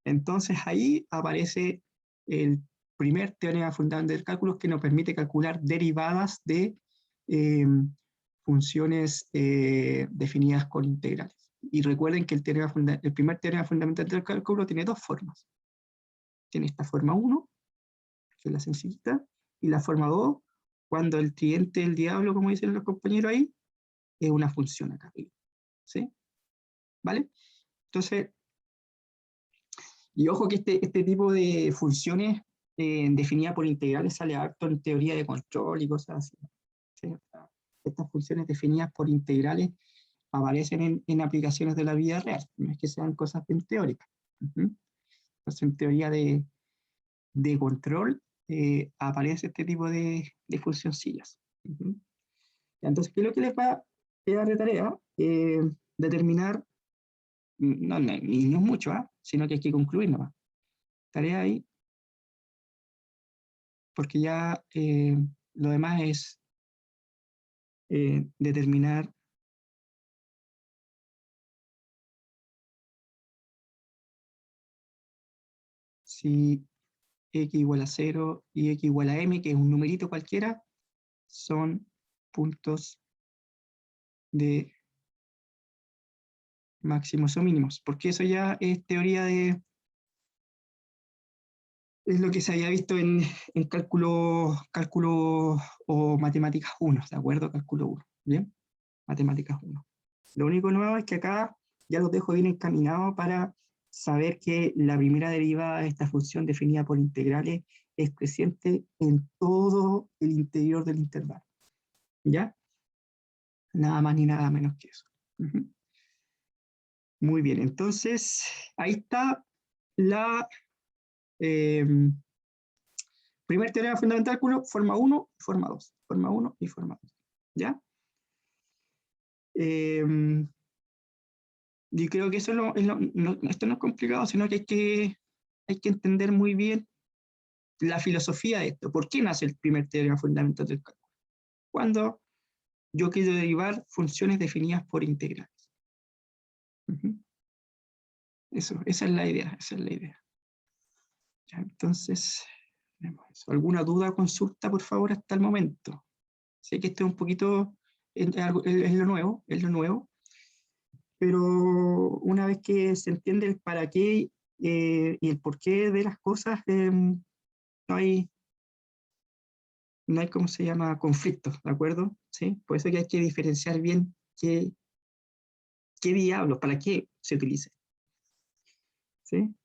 Entonces ahí aparece el primer teorema fundamental del cálculo que nos permite calcular derivadas de funciones definidas con integrales. Y recuerden que el primer teorema fundamental del cálculo tiene dos formas. Tiene esta forma 1, que es la sencillita, y la forma 2, cuando el tridente del diablo, como dicen los compañeros ahí, es una función acá arriba. ¿Sí? ¿Vale? Entonces, y ojo que este tipo de funciones definidas por integrales sale harto en teoría de control y cosas así. ¿Sí? Estas funciones definidas por integrales aparecen en aplicaciones de la vida real, no es que sean cosas bien teóricas. Entonces, en teoría de control aparece este tipo de funcioncillas. Entonces, ¿qué es lo que les va a quedar de tarea? Determinar, no es mucho, sino que hay que concluir nomás. Tarea ahí, porque ya lo demás es determinar si x igual a 0 y x igual a m, que es un numerito cualquiera, son puntos de máximos o mínimos, porque eso ya es teoría es lo que se había visto en cálculo o matemáticas 1, ¿de acuerdo? Cálculo 1, ¿bien? Matemáticas 1. Lo único nuevo es que acá ya los dejo bien encaminados para saber que la primera derivada de esta función definida por integrales es creciente en todo el interior del intervalo. ¿Ya? Nada más ni nada menos que eso. Muy bien, entonces ahí está la primer teorema fundamental del cálculo, forma 1 y forma 2. Forma 1 y forma 2. ¿Ya? Y creo que eso esto no es complicado, sino que hay que entender muy bien la filosofía de esto. ¿Por qué nace el primer teorema fundamental del cálculo? Cuando yo quiero derivar funciones definidas por integrales. Eso, esa es la idea, esa es la idea. Ya, entonces, tenemos eso. ¿Alguna duda o consulta, por favor, hasta el momento? Sé que esto es un poquito, es lo nuevo, pero una vez que se entiende el para qué y el por qué de las cosas, no hay, ¿cómo se llama? Conflictos, ¿de acuerdo? ¿Sí? Por eso que hay que diferenciar bien qué diablos, para qué se utiliza. ¿Sí?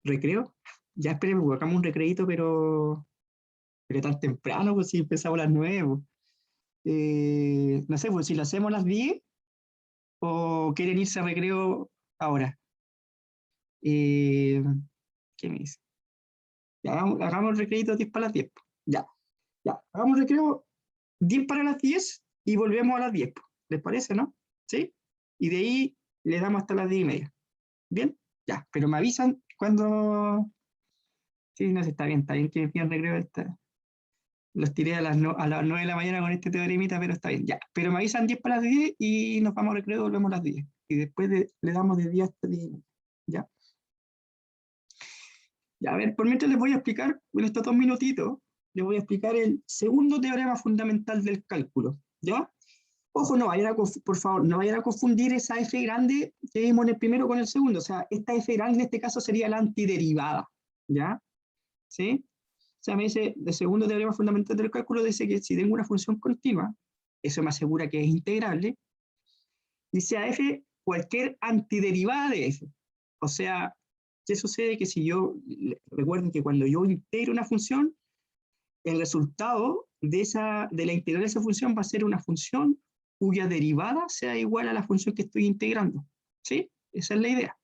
¿Recreo? Ya esperemos, porque hagamos un recreito, pero tan temprano, pues si empezamos a las 9. Pues. No sé, pues si lo hacemos a las 10 o quieren irse a recreo ahora. Eh, ¿Qué me dice? Ya, hagamos el recreito 10 para las 10. Pues. Ya, ya. Hagamos el recreo 10 para las 10 y volvemos a las 10. Pues. ¿Les parece, no? ¿Sí? Y de ahí le damos hasta las 10:30. ¿Bien? Ya, pero me avisan cuando... Sí, no sé, está bien que me pidan recreo. Los tiré a las 9 de la mañana con este teoremita, pero está bien, ya. Pero me avisan 10 para las 10 y nos vamos a recreo y volvemos a las 10. Y después le damos de 10 hasta 10. ¿Ya? Ya, a ver, por mientras les voy a explicar, en estos 2 minutitos, les voy a explicar el segundo teorema fundamental del cálculo. ¿Ya? Ojo, por favor, no vayan a confundir esa f grande que vimos en el primero con el segundo. O sea, esta f grande en este caso sería la antiderivada. ¿Ya? ¿Sí? O sea, me dice, el segundo teorema fundamental del cálculo dice que si tengo una función continua, eso me asegura que es integrable, dice a f cualquier antiderivada de f. O sea, ¿qué sucede? Que si recuerden que cuando yo integro una función, el resultado de la integral de esa función va a ser una función cuya derivada sea igual a la función que estoy integrando. ¿Sí? Esa es la idea.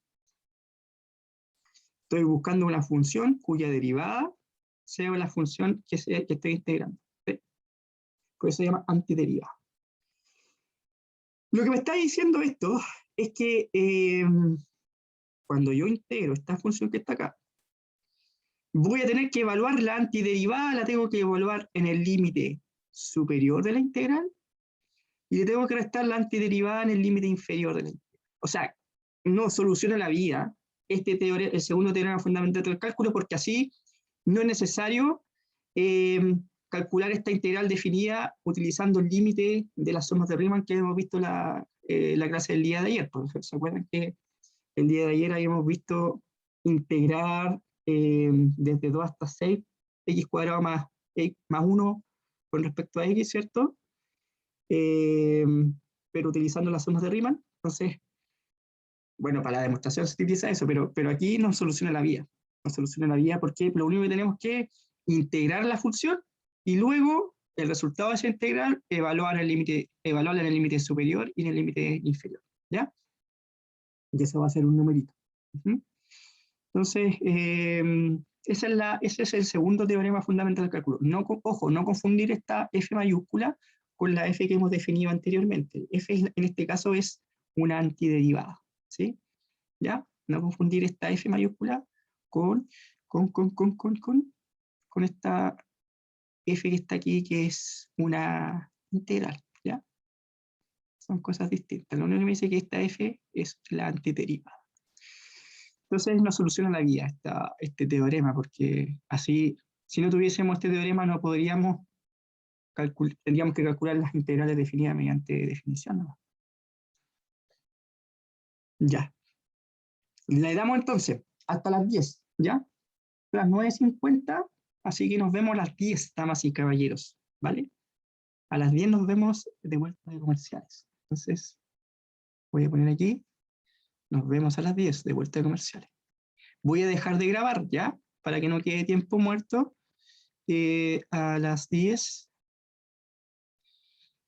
Estoy buscando una función cuya derivada sea la función que estoy integrando. ¿Sí? Por eso se llama antiderivada. Lo que me está diciendo esto es que cuando yo integro esta función que está acá, voy a tener que evaluar la antiderivada, la tengo que evaluar en el límite superior de la integral y le tengo que restar la antiderivada en el límite inferior de la integral. O sea, no soluciona la vida el segundo teorema fundamental del cálculo, porque así no es necesario calcular esta integral definida utilizando el límite de las sumas de Riemann que hemos visto la clase del día de ayer. ¿Se acuerdan que el día de ayer habíamos visto integrar desde 2 hasta 6 x cuadrado más 1 con respecto a x, ¿cierto? Pero utilizando las sumas de Riemann. Entonces, bueno, para la demostración se utiliza eso, pero aquí no soluciona la vía. No soluciona la vía porque lo único que tenemos que integrar la función y luego el resultado de esa integral evaluarla en el límite superior y en el límite inferior. ¿Ya? Y eso va a ser un numerito. Entonces, ese es el segundo teorema fundamental del cálculo. Ojo, no confundir esta f mayúscula con la f que hemos definido anteriormente. F en este caso es una antiderivada. ¿Sí? ¿Ya? No confundir esta f mayúscula con esta f que está aquí, que es una integral. ¿Ya? Son cosas distintas. Lo único que me dice que esta f es la antiderivada. Entonces no soluciona la guía este teorema, porque así, si no tuviésemos este teorema, no podríamos tendríamos que calcular las integrales definidas mediante definición. ¿No? Ya. Le damos entonces hasta las 10, ¿ya? Las 9:50, así que nos vemos a las 10, damas y caballeros, ¿vale? A las 10 nos vemos de vuelta de comerciales. Entonces, voy a poner aquí, nos vemos a las 10 de vuelta de comerciales. Voy a dejar de grabar, ¿ya? Para que no quede tiempo muerto. A las 10.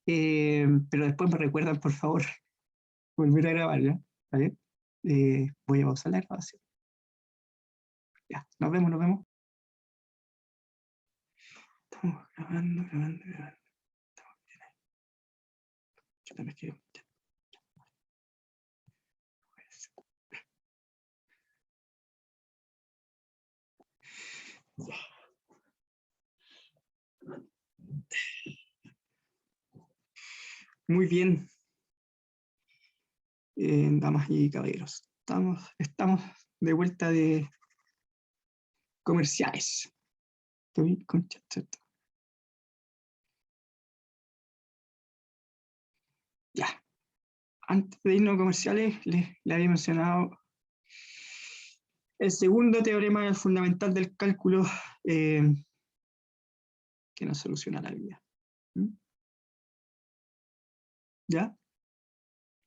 Pero después me recuerdan, por favor, volver a grabar, ¿ya? ¿Vale? Voy a pausar la grabación. Ya, nos vemos, nos vemos. Estamos grabando. Estamos bien ahí. Yo también quiero. Ya. Muy bien, damas y caballeros. Estamos de vuelta de comerciales. Estoy con chat, ¿cierto? Ya. Antes de irnos a comerciales, le había mencionado el segundo teorema fundamental del cálculo que nos soluciona la vida. ¿Mm? ¿Ya?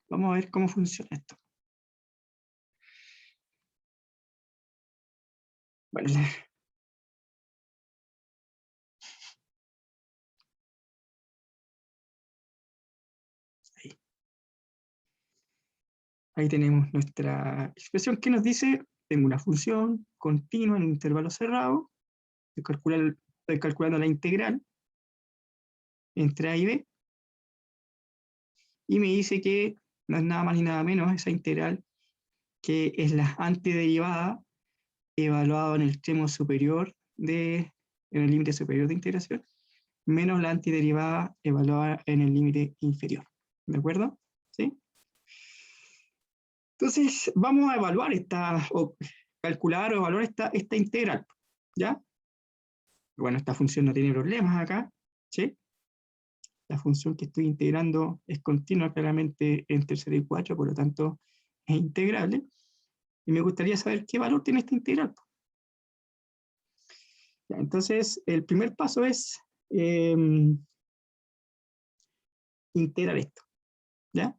Vamos a ver cómo funciona esto. Bueno, ahí tenemos nuestra expresión que nos dice, tengo una función continua en un intervalo cerrado, estoy calculando la integral entre A y B, y me dice que no es nada más ni nada menos esa integral que es la antiderivada evaluada en el extremo superior en el límite superior de integración, menos la antiderivada evaluada en el límite inferior. ¿De acuerdo? ¿Sí? Entonces, vamos a evaluar o calcular o evaluar esta integral. ¿Ya? Bueno, esta función no tiene problemas acá. ¿Sí? La función que estoy integrando es continua claramente entre 0 y 4, por lo tanto es integrable. Y me gustaría saber qué valor tiene esta integral. Ya, entonces, el primer paso es integrar esto. ¿Ya?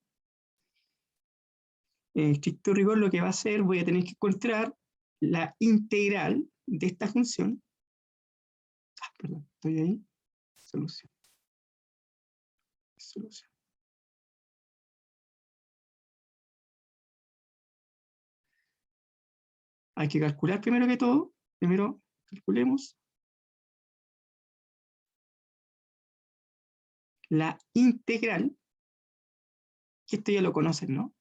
En estricto rigor lo que va a hacer, voy a tener que encontrar la integral de esta función. Perdón, estoy ahí. Solución. Solución. Hay que calcular primero que todo. Primero calculemos la integral, que esto ya lo conocen, ¿no?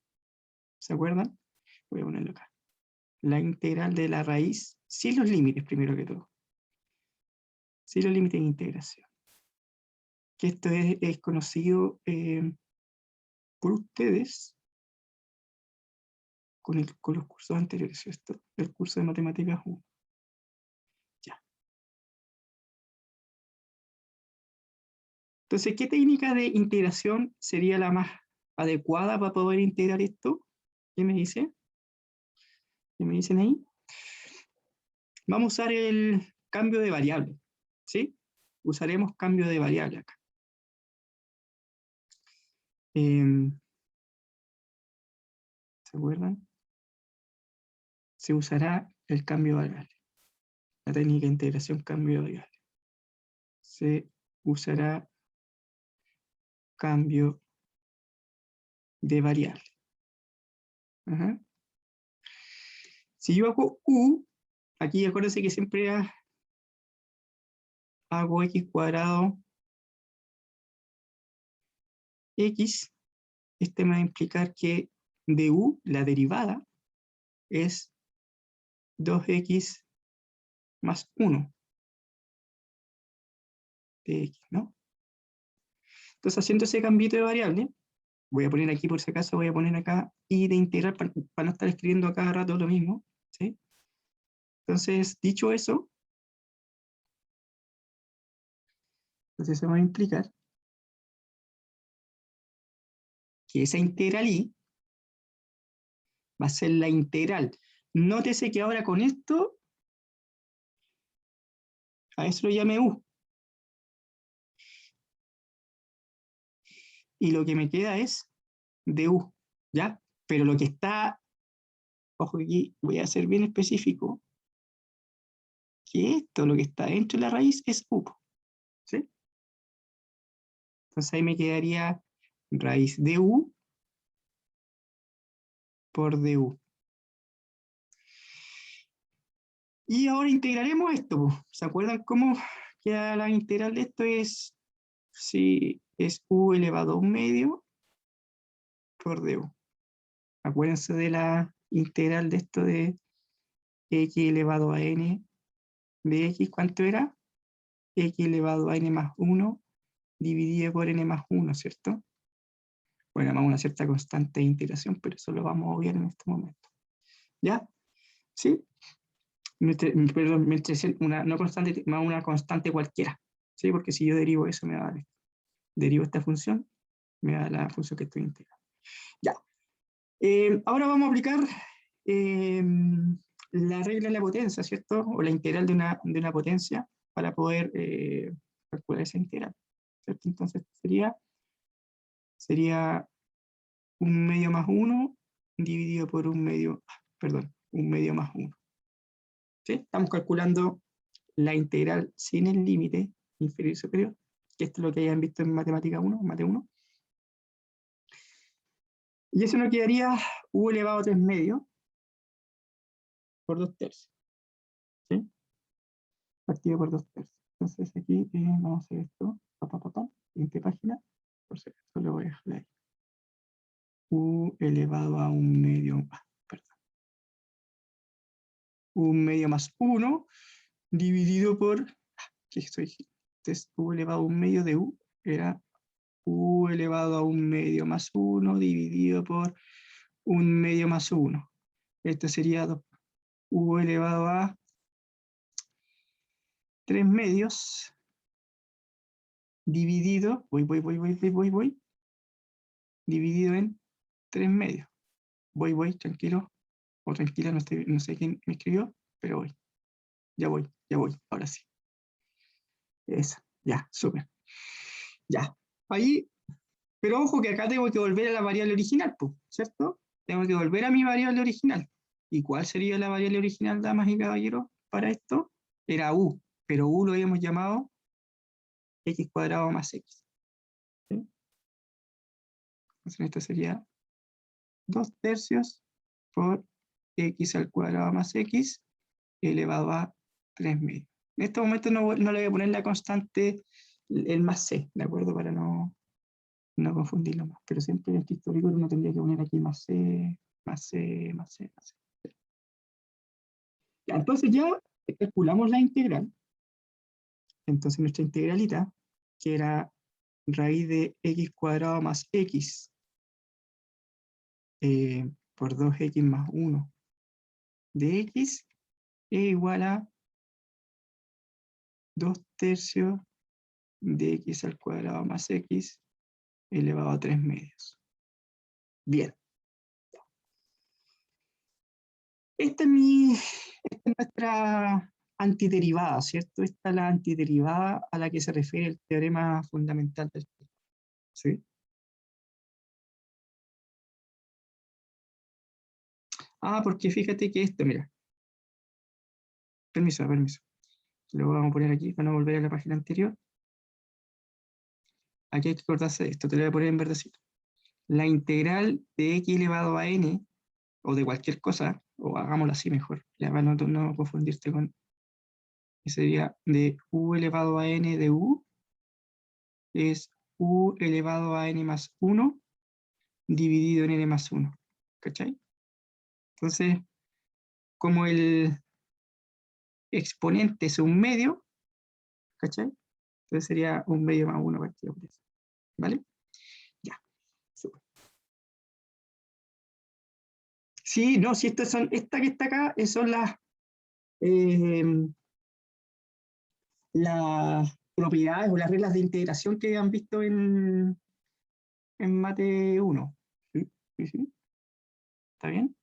¿Se acuerdan? Voy a ponerlo acá. La integral de la raíz, sin los límites primero que todo. Sin los límites de integración. Que esto es conocido por ustedes con los cursos anteriores, ¿cierto? El curso de Matemáticas 1. Ya. Entonces, ¿qué técnica de integración sería la más adecuada para poder integrar esto? ¿Qué me dice? ¿Qué me dicen ahí? Vamos a usar el cambio de variable, ¿sí? Usaremos cambio de variable acá. ¿Se acuerdan? Se usará el cambio de variable. La técnica de integración cambio de variable. Se usará cambio de variable. Ajá. Si yo hago U, aquí acuérdense que siempre hago x cuadrado x, este me va a implicar que de U, la derivada, es 2x más 1 de x, ¿no? Entonces, haciendo ese cambito de variable, voy a poner aquí, por si acaso, voy a poner acá y de integral para no estar escribiendo a cada rato lo mismo, ¿sí? Entonces, dicho eso, entonces eso va a implicar que esa integral y va a ser la integral. Nótese que ahora con esto, a eso lo llamé U. Y lo que me queda es du, ¿ya? Pero lo que está, ojo aquí, voy a ser bien específico, que esto, lo que está dentro de la raíz, es u, ¿sí? Entonces ahí me quedaría raíz de u por du. Y ahora integraremos esto. ¿Se acuerdan cómo queda la integral de esto? Es, si es u elevado a un medio por du. Acuérdense de la integral de esto de x elevado a n de x, ¿cuánto era? X elevado a n más 1 dividido por n más 1, ¿cierto? Bueno, más una cierta constante de integración, pero eso lo vamos a obviar en este momento. ¿Ya? ¿Sí? Perdón, no constante, más una constante cualquiera. ¿Sí? Porque si yo derivo eso, me va a dar esto. Derivo esta función, me da la función que estoy integrando. Ya. Ahora vamos a aplicar la regla de la potencia, ¿cierto? O la integral de una potencia para poder calcular esa integral, ¿cierto? Entonces sería un medio más 1 dividido por un medio, perdón, un medio más 1. ¿Sí? Estamos calculando la integral sin el límite inferior y superior, que esto es lo que hayan visto en matemática 1, mate 1. Y eso nos quedaría u elevado a 3 medios por 2 tercios. ¿Sí? Partido por 2 tercios. Entonces aquí vamos a hacer esto. Siguiente página. Por si acaso lo voy a dejar ahí. U elevado a un medio. Perdón. Un medio más 1 dividido por. ¿Qué estoy? Entonces, u elevado a un medio de u era u elevado a un medio más 1 dividido por un medio más 1. Esto sería u elevado a 3 medios dividido, voy, dividido en 3 medios. Voy, tranquilo, o tranquila, no sé quién me escribió, pero voy. Ya voy, ahora sí. Eso, ya, súper. Ya, ahí, pero ojo que acá tengo que volver a la variable original, ¿cierto? Tengo que volver a mi variable original. ¿Y cuál sería la variable original, damas y caballeros, para esto? Era u, pero u lo habíamos llamado x cuadrado más x. ¿Sí? Entonces esto sería 2 tercios por x al cuadrado más x elevado a 3 medios. En este momento no le voy a poner la constante, el más c, ¿de acuerdo? Para no confundirlo más. Pero siempre en este histórico uno tendría que poner aquí más c, más c, más c, más c. Ya, entonces ya calculamos la integral. Entonces nuestra integralita, que era raíz de x cuadrado más x por 2x más 1 de x es igual a 2 tercios de x al cuadrado más x elevado a 3 medios. Bien. Esta es nuestra antiderivada, ¿cierto? Esta es la antiderivada a la que se refiere el teorema fundamental del cálculo. ¿Sí? Porque fíjate que esto, mira. Permiso. Lo vamos a poner aquí para no volver a la página anterior. Aquí hay que acordarse de esto, te lo voy a poner en verdecito. La integral de x elevado a n, o de cualquier cosa, o hagámoslo así mejor, ya para no confundirte con, sería de u elevado a n de u, es u elevado a n más 1 dividido en n más 1. ¿Cachai? Entonces, como el exponente es un medio, ¿cachai? Entonces sería un medio más 1 partido por eso. ¿Vale? Ya. Super. Sí, no, si esta que está acá son las propiedades o las reglas de integración que han visto en mate 1. ¿Sí? ¿Está bien?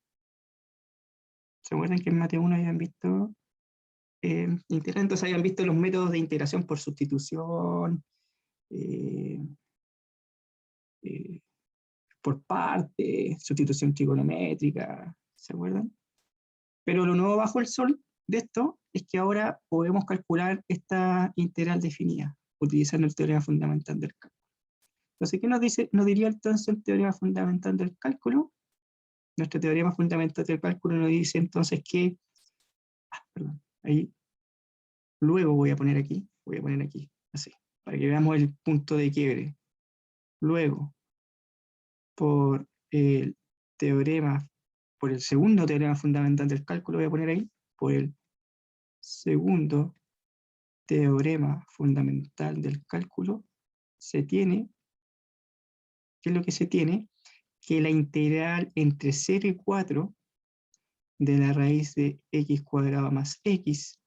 ¿Se acuerdan que en mate 1 habían visto integrar? Entonces habían visto los métodos de integración por sustitución, por parte, sustitución trigonométrica, ¿se acuerdan? Pero lo nuevo bajo el sol de esto es que ahora podemos calcular esta integral definida utilizando el teorema fundamental del cálculo. Entonces, ¿qué nos diría entonces el teorema fundamental del cálculo? Nuestro teorema fundamental del cálculo nos dice entonces que, ahí, luego voy a poner aquí, así, para que veamos el punto de quiebre. Luego, por el segundo teorema fundamental del cálculo, voy a poner ahí, por el segundo teorema fundamental del cálculo, se tiene, ¿qué es lo que se tiene? Que la integral entre 0 y 4 de la raíz de x cuadrado más x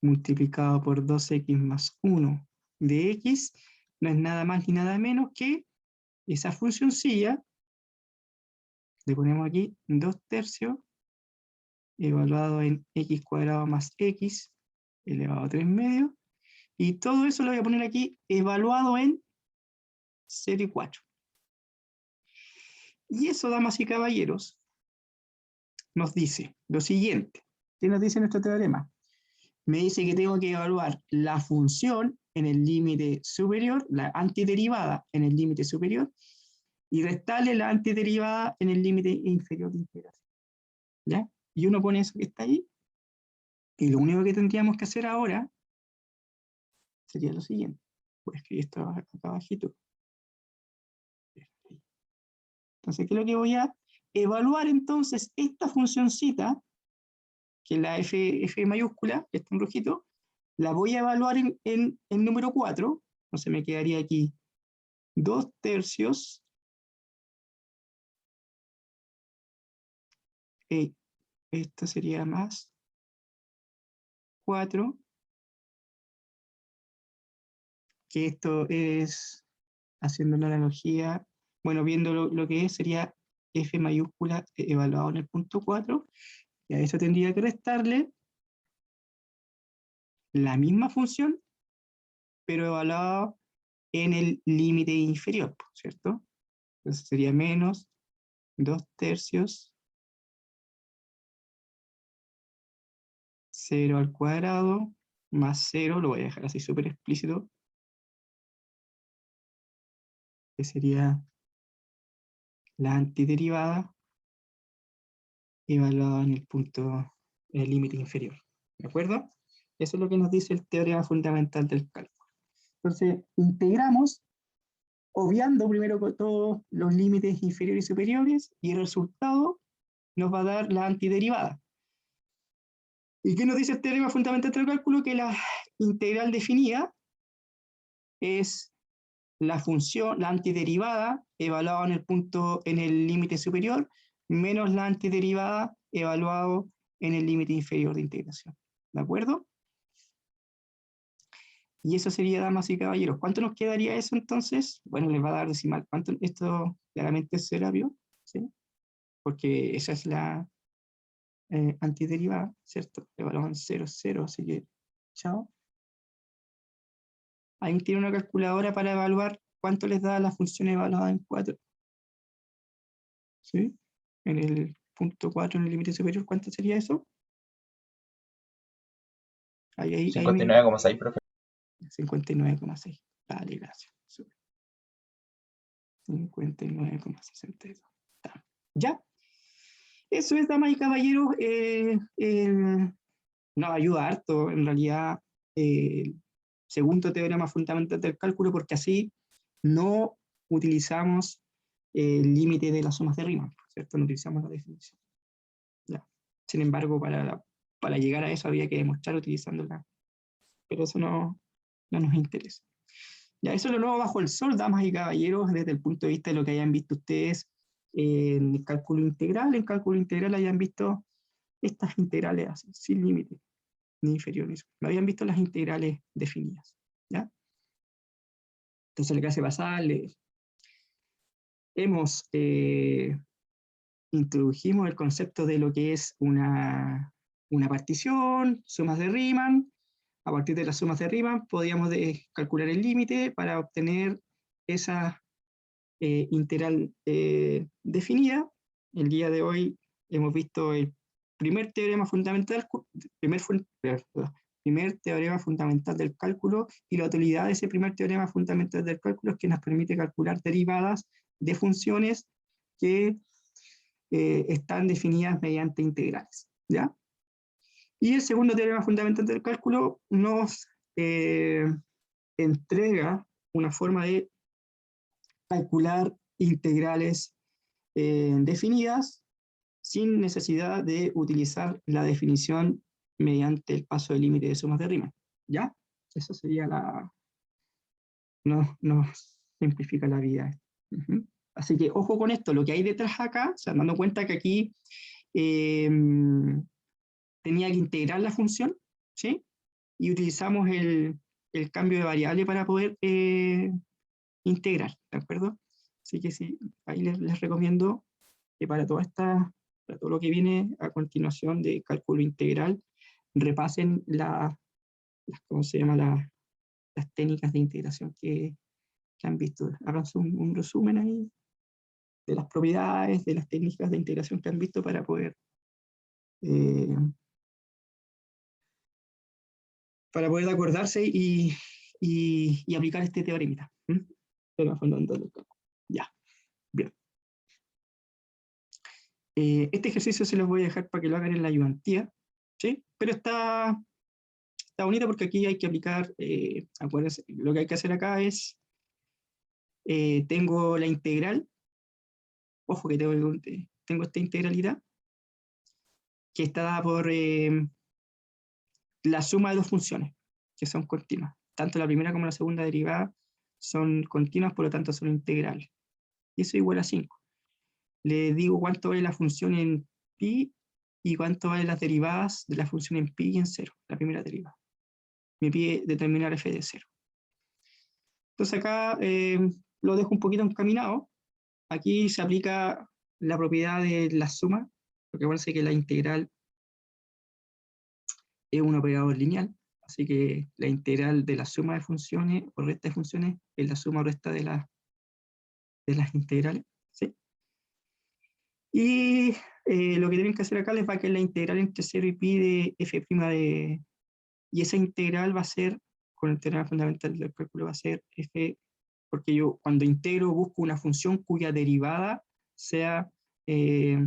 multiplicado por 2x más 1 de x no es nada más ni nada menos que esa funcioncilla, le ponemos aquí 2 tercios, evaluado en x cuadrado más x elevado a 3 medios, y todo eso lo voy a poner aquí evaluado en 0 y 4. Y eso, damas y caballeros, nos dice lo siguiente. ¿Qué nos dice nuestro teorema? Me dice que tengo que evaluar la función en el límite superior, la antiderivada en el límite superior, y restarle la antiderivada en el límite inferior de integración. ¿Ya? Y uno pone eso que está ahí, y lo único que tendríamos que hacer ahora sería lo siguiente. Voy a escribir esto acá abajito. Entonces, ¿qué es lo que voy a evaluar entonces? Esta funcioncita, que es la F mayúscula, que está en rojito, la voy a evaluar en número 4, entonces me quedaría aquí 2 tercios, esto sería más 4, que esto es, haciendo una analogía, bueno, viendo lo que es, sería F mayúscula evaluado en el punto 4, y a eso tendría que restarle la misma función, pero evaluado en el límite inferior, ¿cierto? Entonces sería menos 2 tercios 0 al cuadrado más 0, lo voy a dejar así súper explícito, que sería la antiderivada evaluada en el punto, en el límite inferior. ¿De acuerdo? Eso es lo que nos dice el teorema fundamental del cálculo. Entonces, integramos, obviando primero con todos los límites inferiores y superiores, y el resultado nos va a dar la antiderivada. ¿Y qué nos dice el teorema fundamental del cálculo? Que la integral definida es la función, la antiderivada evaluada en el punto, en el límite superior, menos la antiderivada evaluado en el límite inferior de integración. ¿De acuerdo? Y eso sería, damas y caballeros. ¿Cuánto nos quedaría eso entonces? Bueno, les va a dar decimal. ¿Cuánto? Esto claramente es Ceravio, ¿sí? Porque esa es la antiderivada, ¿cierto? Evaluado en 0, 0, así que, chao. Ahí tiene una calculadora para evaluar cuánto les da la función evaluada en 4. ¿Sí? En el punto 4, en el límite superior, ¿cuánto sería eso? Ahí 59,6, profe. 59,6. Vale, gracias. 59,62. ¿Ya? Eso es, damas y caballeros, nos ayuda harto, en realidad, el segundo teorema fundamental del cálculo, porque así no utilizamos el límite de las sumas de Riemann, ¿cierto? No utilizamos la definición. Ya. Sin embargo, para llegar a eso había que demostrar utilizándola, pero eso no nos interesa. Ya, eso es lo nuevo bajo el sol, damas y caballeros, desde el punto de vista de lo que hayan visto ustedes en el cálculo integral. En cálculo integral hayan visto estas integrales así, sin límite, ni inferior ni superior. No habían visto las integrales definidas. ¿Ya? Entonces, la clase pasada introdujimos el concepto de lo que es una partición, sumas de Riemann. A partir de las sumas de Riemann podíamos calcular el límite para obtener esa integral definida. El día de hoy hemos visto el primer teorema fundamental, primer teorema fundamental del cálculo, y la utilidad de ese primer teorema fundamental del cálculo es que nos permite calcular derivadas de funciones que están definidas mediante integrales. ¿Ya? Y el segundo teorema fundamental del cálculo nos entrega una forma de calcular integrales definidas sin necesidad de utilizar la definición mediante el paso del límite de sumas de Riemann. ¿Ya? Eso sería nos simplifica la vida. Así que ojo con esto, lo que hay detrás acá, o sea, dando cuenta que aquí tenía que integrar la función, ¿sí? Y utilizamos el cambio de variable para poder integrar, ¿de acuerdo? Así que sí, ahí les recomiendo que para para todo lo que viene a continuación de cálculo integral, repasen ¿cómo se llama? Las técnicas de integración que han visto. Hagan un resumen ahí de las propiedades, de las técnicas de integración que han visto eh, para poder acordarse y aplicar este teoremita. Teorema fundamental del cálculo. Ya, bien. Este ejercicio se los voy a dejar para que lo hagan en la ayudantía, ¿sí? Pero está bonito porque aquí hay que aplicar, acuérdense, lo que hay que hacer acá es, tengo la integral, ojo que tengo esta integralidad, que está dada por la suma de dos funciones, que son continuas. Tanto la primera como la segunda derivada son continuas, por lo tanto son integrales. Y eso es igual a 5. Le digo cuánto vale la función en pi y cuánto vale las derivadas de la función en pi y en 0, la primera derivada. Me pide determinar f de 0. Entonces acá lo dejo un poquito encaminado. Aquí se aplica la propiedad de la suma, porque parece que la integral es un operador lineal, así que la integral de la suma de funciones o resta de funciones es la suma o resta de las integrales, ¿sí? Y lo que tienen que hacer acá les va a quedar la integral entre 0 y pi de f' y esa integral va a ser, con el teorema fundamental del cálculo, va a ser f, porque yo cuando integro busco una función cuya derivada sea ¿sí?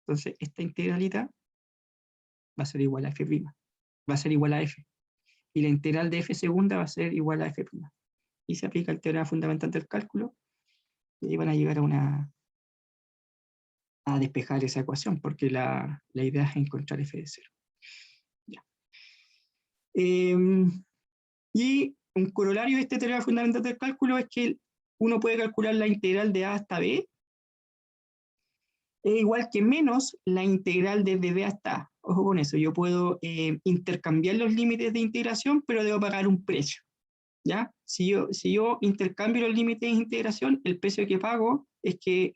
Entonces esta integralita va a ser igual a f', va a ser igual a f, y la integral de f segunda va a ser igual a f'. Y se aplica el teorema fundamental del cálculo, y van a llegar a despejar esa ecuación, porque la idea es encontrar f de 0. Ya. Y un corolario de este teorema fundamental del cálculo es que uno puede calcular la integral de a hasta b, es igual que menos la integral desde b hasta a. Ojo con eso, yo puedo intercambiar los límites de integración, pero debo pagar un precio. ¿Ya? Si yo intercambio los límites de integración, el precio que pago es que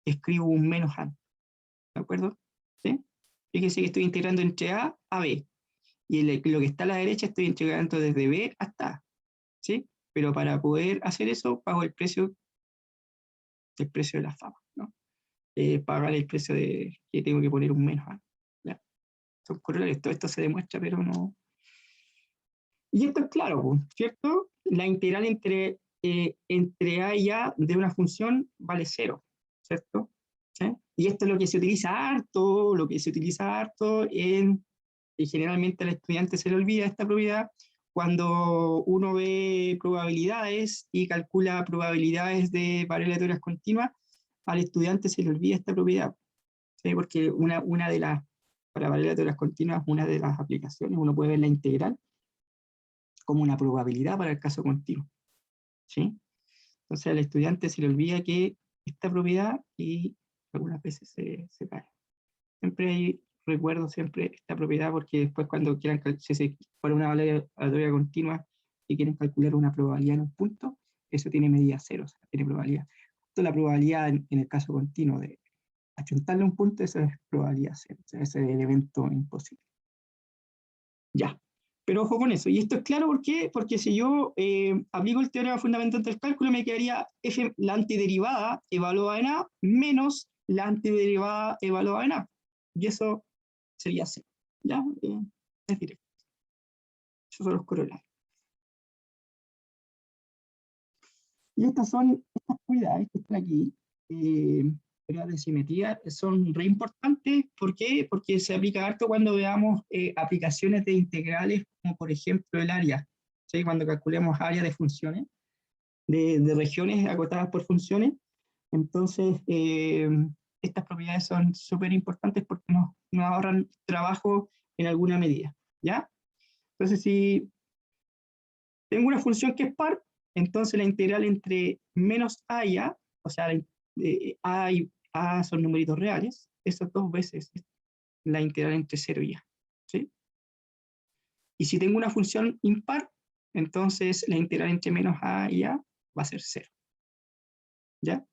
escribo un menos a, ¿de acuerdo? ¿Sí? Fíjense que estoy integrando entre a b, y lo que está a la derecha estoy integrando desde b hasta a, ¿sí? Pero para poder hacer eso, pago el precio de la fama, ¿no? Pagar el precio que tengo que poner un menos a. ¿Ya? Son corolarios, todo esto se demuestra, pero no. Y esto es claro, ¿cierto? La integral entre a y a de una función vale 0, ¿cierto? ¿Sí? Y esto es lo que se utiliza harto, y generalmente al estudiante se le olvida esta propiedad cuando uno ve probabilidades y calcula probabilidades de variables aleatorias continuas, al estudiante se le olvida esta propiedad, ¿sí? Porque para variables aleatorias continuas, una de las aplicaciones, uno puede ver la integral como una probabilidad para el caso continuo, ¿sí? Entonces al estudiante se le olvida que esta propiedad y algunas veces se cae. Recuerdo siempre esta propiedad porque después cuando quieran, si se fuera una variable aleatoria continua y quieren calcular una probabilidad en un punto, eso tiene medida cero, o sea, tiene probabilidad. Entonces, la probabilidad en el caso continuo de achuntarle un punto, eso es probabilidad cero, o sea, ese es el evento imposible. Ya. Pero ojo con eso, y esto es claro ¿por qué? Porque si yo aplico el teorema fundamental del cálculo, me quedaría f, la antiderivada evaluada en a, menos la antiderivada evaluada en a. Y eso sería c. ¿Ya? Es directo. Esos son los corolarios. Y estas cuidadas que están aquí, de simetría, son re importantes. ¿Por qué? Porque se aplica harto cuando veamos aplicaciones de integrales, como por ejemplo el área, ¿sí? Cuando calculemos área de funciones, de regiones acotadas por funciones. Entonces, estas propiedades son súper importantes porque nos ahorran trabajo en alguna medida, ¿ya? Entonces, si tengo una función que es par, entonces la integral entre menos a y a, o sea, A son numeritos reales, esas 2 veces la integral entre 0 y A. ¿Sí? Y si tengo una función impar, entonces la integral entre menos A y A va a ser 0. ¿Ya?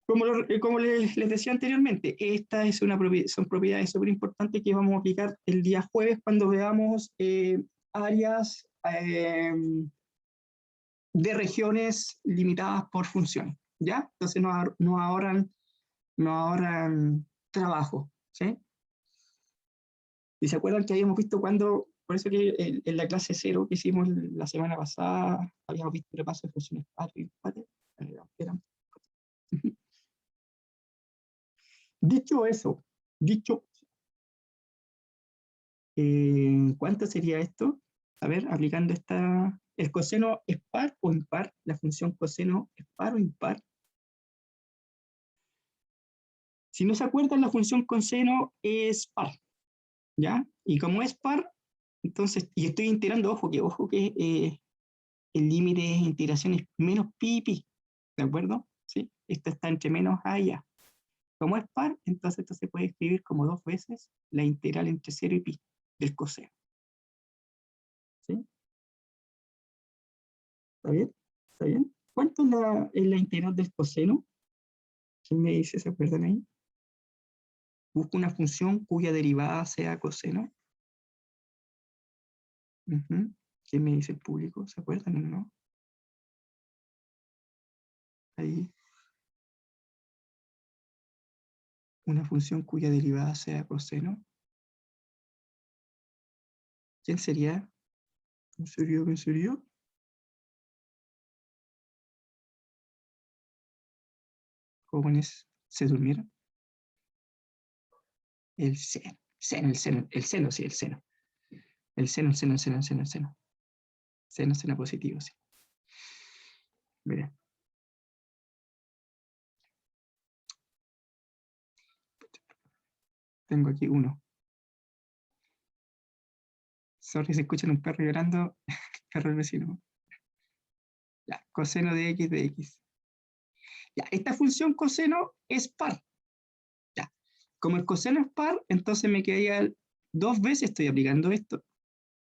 Como les decía anteriormente, estas son propiedades súper importantes que vamos a aplicar el día jueves cuando veamos áreas de regiones limitadas por funciones. ¿Ya? Entonces no ahorran trabajo. ¿Sí? Y se acuerdan que habíamos visto por eso que en la clase 0 que hicimos la semana pasada, habíamos visto el repaso de funciones patrio y patria. Dicho eso, ¿cuánto sería esto? A ver, aplicando ¿el coseno es par o impar? ¿La función coseno es par o impar? Si no se acuerdan, la función coseno es par, ¿ya? Y como es par, entonces, y estoy integrando, ojo que el límite de integración es menos pi y pi, ¿de acuerdo? ¿Sí? Esto está entre menos a y a. Como es par, entonces esto se puede escribir como 2 veces la integral entre 0 y pi del coseno. ¿Sí? ¿Está bien? ¿Está bien? ¿Cuánto es la integral del coseno? ¿Quién me dice? ¿Se acuerdan ahí? Busco una función cuya derivada sea coseno. ¿Quién me dice el público? ¿Se acuerdan o no? Ahí. Una función cuya derivada sea coseno. ¿Quién sería? ¿En serio? ¿En serio? Jóvenes, ¿se durmieron? El seno. El seno, sí, el seno. El seno. Seno positivo, sí. Mira. Tengo aquí uno. Sorry si escuchan un perro llorando, perro del vecino. Ya, coseno de x. Ya, esta función coseno es par. Ya. Como el coseno es par, entonces me quedaría 2 veces, estoy aplicando esto,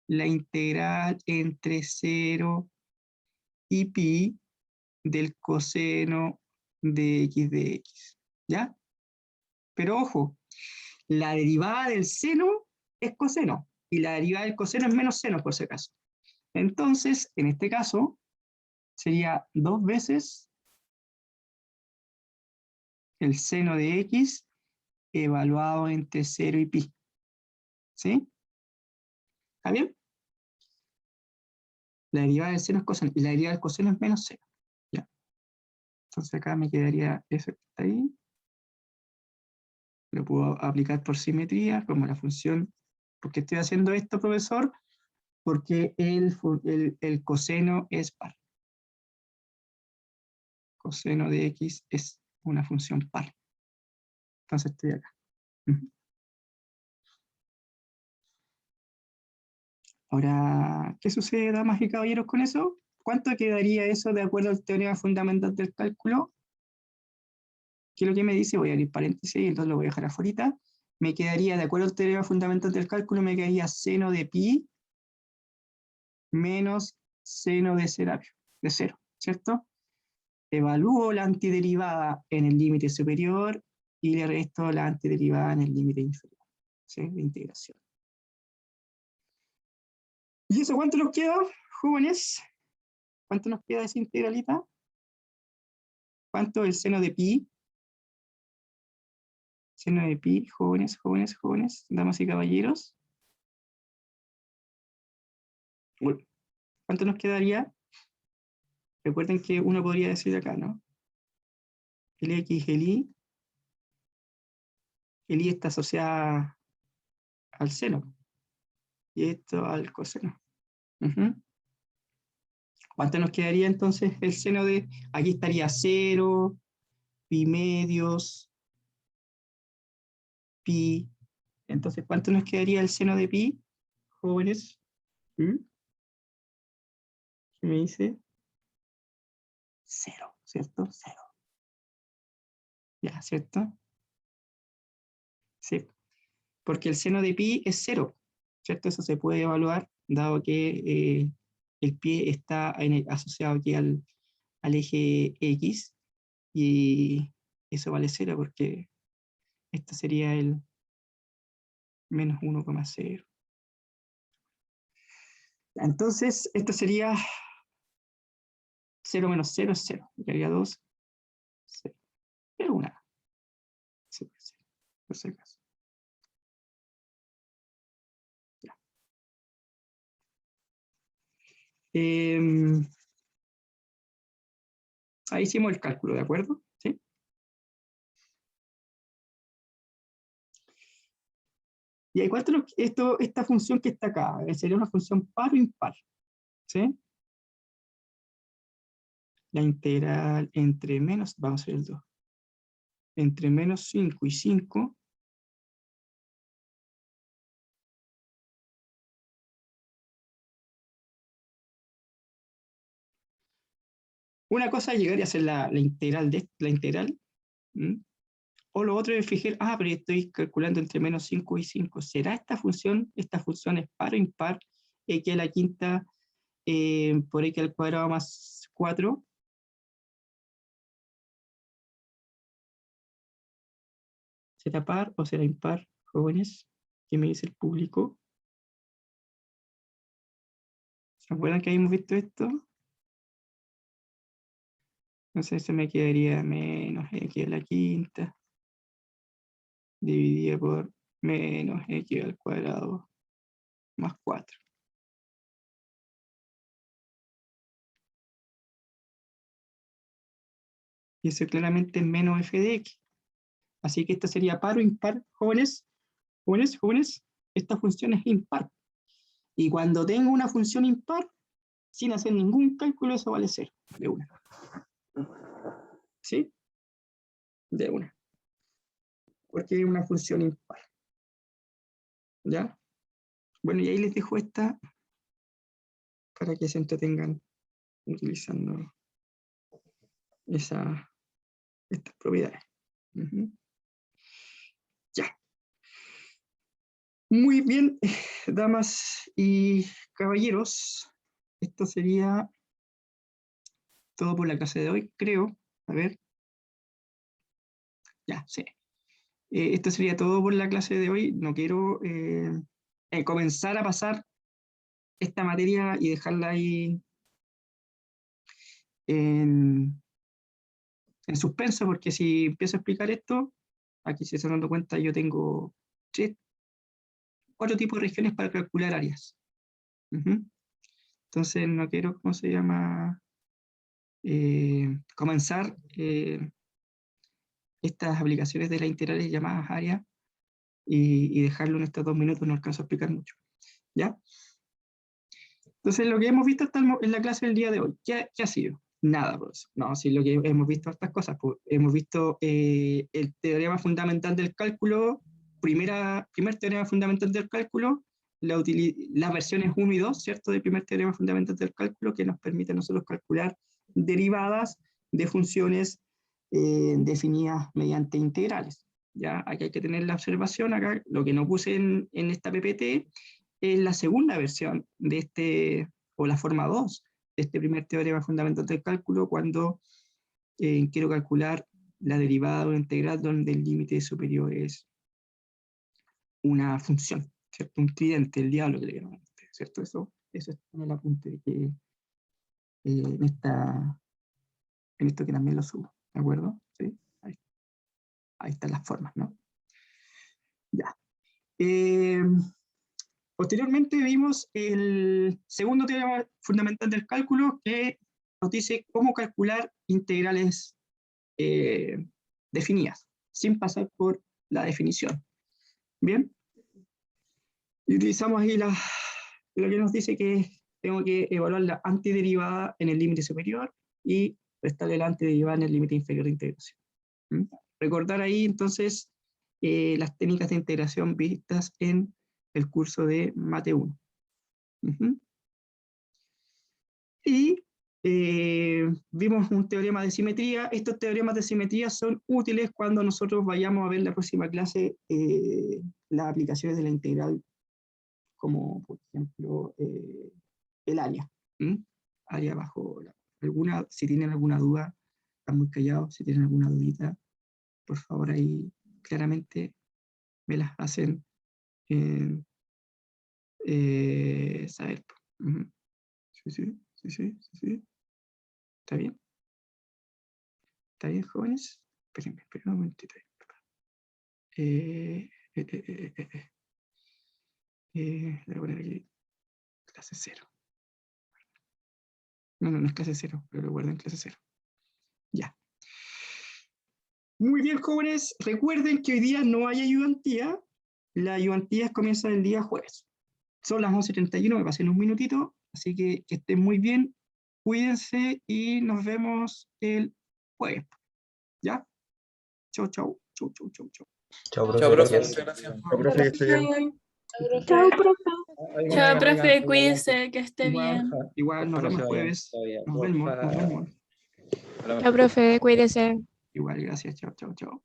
la integral entre 0 y pi del coseno de x. ¿Ya? Pero ojo, la derivada del seno es coseno y la derivada del coseno es menos seno, por si acaso. Entonces, en este caso, sería 2 veces el seno de x evaluado entre 0 y pi. ¿Sí? ¿Está bien? La derivada del seno es coseno y la derivada del coseno es menos seno. ¿Ya? Entonces acá me quedaría eso que está ahí. Lo puedo aplicar por simetría como la función. ¿Por qué estoy haciendo esto, profesor? Porque el coseno es par. Coseno de x es una función par. Entonces estoy acá. Ahora, ¿qué sucede, damas y caballeros, con eso? ¿Cuánto quedaría eso de acuerdo al teorema fundamental del cálculo? ¿Qué es lo que me dice? Voy a abrir paréntesis y entonces lo voy a dejar afuera. Me quedaría, de acuerdo al teorema fundamental del cálculo, me quedaría seno de pi menos seno de 0, ¿cierto? Evalúo la antiderivada en el límite superior y le resto la antiderivada en el límite inferior, ¿sí? De integración. ¿Y eso cuánto nos queda, jóvenes? ¿Cuánto nos queda de esa integralita? ¿Cuánto es el seno de pi? Seno de pi, jóvenes, damas y caballeros. ¿Cuánto nos quedaría? Recuerden que uno podría decir acá, ¿no? El x, el y. El y está asociada al seno. Y esto al coseno. ¿Cuánto nos quedaría entonces el seno de? Aquí estaría 0, pi medios, pi. Entonces, ¿cuánto nos quedaría el seno de pi, jóvenes? ¿Qué me dice? 0. ¿cierto? 0. Ya, ¿cierto? Sí. Porque el seno de pi es 0, ¿cierto? Eso se puede evaluar, dado que el pie está asociado aquí al eje X, y eso vale 0 porque esto sería el menos 1,0. Entonces, esto sería 0 menos 0 es 0. Y haría 2, 0. Pero 1. 0, 0, por si acaso. Ya. Ahí hicimos el cálculo, ¿de acuerdo? ¿Sí? Y ahí, ¿cuánto esta función que está acá? Sería una función par o impar, ¿sí? La integral entre menos, vamos a hacer el 2, entre menos 5 y 5, una cosa es llegar y hacer la integral de la integral, ¿m? O lo otro es fijar, pero estoy calculando entre menos 5 y 5. ¿Será esta función es par o impar? X a la quinta por X al cuadrado más 4. ¿Será par o será impar, jóvenes? ¿Qué me dice el público? ¿Se acuerdan que habíamos visto esto? Entonces se me quedaría menos X a la quinta dividida por menos X al cuadrado más 4. Y eso claramente es menos f de x. Así que esta sería par o impar, jóvenes, jóvenes, jóvenes. Esta función es impar. Y cuando tengo una función impar, sin hacer ningún cálculo, eso vale 0, de una. ¿Sí? De una. Porque es una función impar. ¿Ya? Bueno, y ahí les dejo esta para que se entretengan utilizando estas propiedades. Ya. Muy bien, damas y caballeros. Esto sería todo por la clase de hoy, creo. A ver. Ya, sí. Esto sería todo por la clase de hoy. No quiero comenzar a pasar esta materia y dejarla ahí en, en suspenso, porque si empiezo a explicar esto, aquí se están dando cuenta, yo tengo 4 tipos de regiones para calcular áreas. Entonces no quiero, ¿cómo se llama? Comenzar estas aplicaciones de las integrales llamadas áreas y dejarlo en estos 2 minutos, no alcanzo a explicar mucho. ¿Ya? Entonces, lo que hemos visto hasta en la clase del día de hoy, ¿qué ha sido? Nada, pues. No, sí, lo que hemos visto estas cosas, pues, hemos visto el teorema fundamental del cálculo, primer teorema fundamental del cálculo, las versiones 1 y 2, ¿cierto? Del primer teorema fundamental del cálculo, que nos permite a nosotros calcular derivadas de funciones definidas mediante integrales. ¿Ya? Aquí hay que tener la observación, acá lo que no puse en esta PPT es la segunda versión de o la forma 2 de este primer teorema fundamental del cálculo, cuando quiero calcular la derivada de una integral donde el límite superior es una función, ¿cierto? Un tridente, el diablo que le llaman, ¿cierto? Eso está en el apunte de que en esto que también lo subo, ¿de acuerdo? ¿Sí? Ahí están las formas, ¿no? Ya. Posteriormente vimos el segundo teorema fundamental del cálculo, que nos dice cómo calcular integrales definidas, sin pasar por la definición. Bien, y utilizamos ahí lo que nos dice que tengo que evaluar la antiderivada en el límite superior y restarle la antiderivada en el límite inferior de integración. Recordar ahí entonces las técnicas de integración vistas en el curso de Mate 1. Y vimos un teorema de simetría. Estos teoremas de simetría son útiles cuando nosotros vayamos a ver la próxima clase las aplicaciones de la integral, como por ejemplo el área. Área bajo alguna, si tienen alguna duda, están muy callados, si tienen alguna dudita, por favor ahí claramente me las hacen saber. Sí, sí, sí, sí, sí, sí. ¿Está bien? ¿Está bien, jóvenes? Espérenme, un momentito. Voy a poner aquí clase 0. No, no es clase 0, pero lo guardo en clase 0. Ya. Muy bien, jóvenes. Recuerden que hoy día no hay ayudantía. La ayudantía comienza el día jueves. Son las 11:31, me pasé en un minutito. Así que estén muy bien. Cuídense y nos vemos el jueves. ¿Ya? Chau, chau, chau, chau, chau, chau. Chao, Chao, profe, profe, gracias. muchas gracias. Chao, profe, que esté bien. Chao, profe. Chao, profe, cuídese, que esté Igual, bien. igual, nos Porfa, no vemos se el vayan jueves. todavía, Nos vemos, porfa. nos vemos. Chao, profe, cuídese. Igual, gracias. Chao, chao, chao.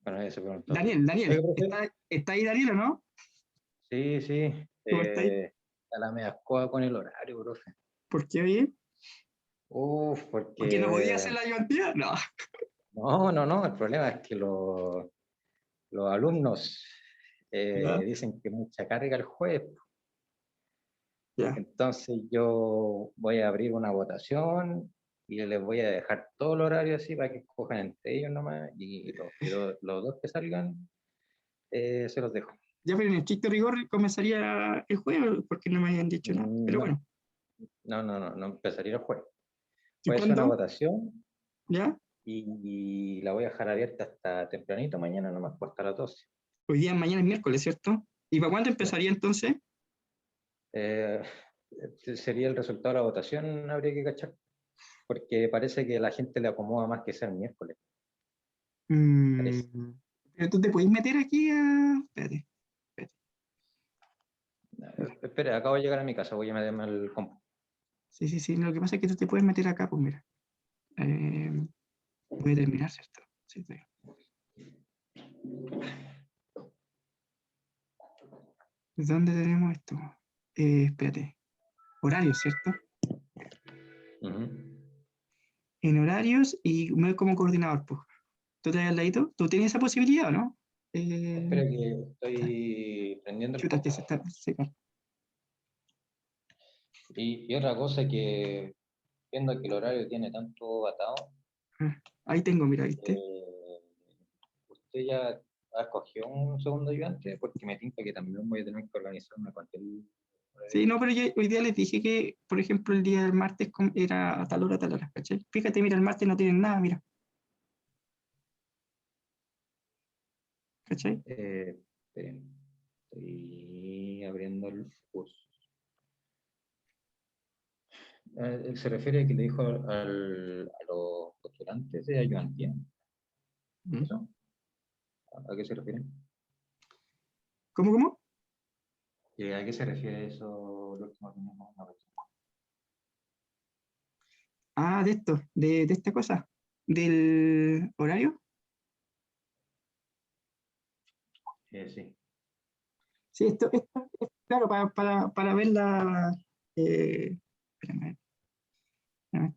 Bueno, ya se preguntó. Daniel, Oiga, profe. ¿está ahí Daniel o no? Sí, sí. ¿Cómo está ahí? A la media escoba con el horario, profe. ¿Por qué oye? Uf, ¿Porque no podía porque... hacer la ayudantía? No. No, el problema es que los alumnos Ya. dicen que mucha carga el jueves. Ya. Entonces yo voy a abrir una votación y les voy a dejar todo el horario así para que escojan entre ellos nomás y los dos que salgan se los dejo. Ya, pero en estricto rigor comenzaría el jueves porque no me habían dicho nada. Pero bueno. No empezaría el jueves. ¿Y Voy a hacer una cuándo? votación ¿Ya? y la voy a dejar abierta hasta tempranito mañana nomás, pues hasta las 12. Hoy día, mañana es miércoles, ¿cierto? ¿Y para cuándo empezaría entonces? Sería el resultado de la votación, habría que cachar, porque parece que a la gente le acomoda más que sea el miércoles. Parece. Pero tú te podés meter aquí a... Espérate. Espera, acabo de llegar a mi casa, voy a meterme al compu. Sí. Lo que pasa es que tú te puedes meter acá, pues mira. Voy a terminar, ¿cierto? Sí. ¿Dónde tenemos esto? Espérate. Horarios, ¿cierto? En horarios y me voy como coordinador, pues. ¿Tú te has al ladito? ¿Tú tienes esa posibilidad o no? Espera que estoy prendiendo el Chuta, compu. que se está... Y otra cosa que, viendo que el horario tiene tanto atado, Ahí tengo, mira, ¿viste? ¿usted ya escogió un segundo ayudante? Porque me tinca que también voy a tener que organizarme con el... Sí, no, pero hoy día les dije que, por ejemplo, el día del martes era a tal hora, ¿cachai? Fíjate, mira, el martes no tienen nada, mira. ¿Cachai? Esperen, estoy abriendo el curso. Se refiere a que le dijo a los postulantes de ayudantía. ¿Eso? ¿A qué se refiere? ¿Cómo? ¿A qué se refiere eso? Lo último que tenemos una versión. Ah, de esto, de esta cosa, del horario. Sí. Sí, esto es claro, para ver la... espérame. No,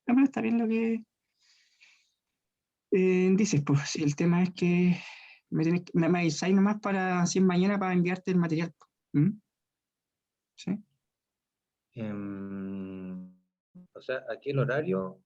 pero está bien lo que dices, pues, si el tema es que me avisáis nomás para, si es mañana, para enviarte el material. ¿Sí? O sea, aquí el horario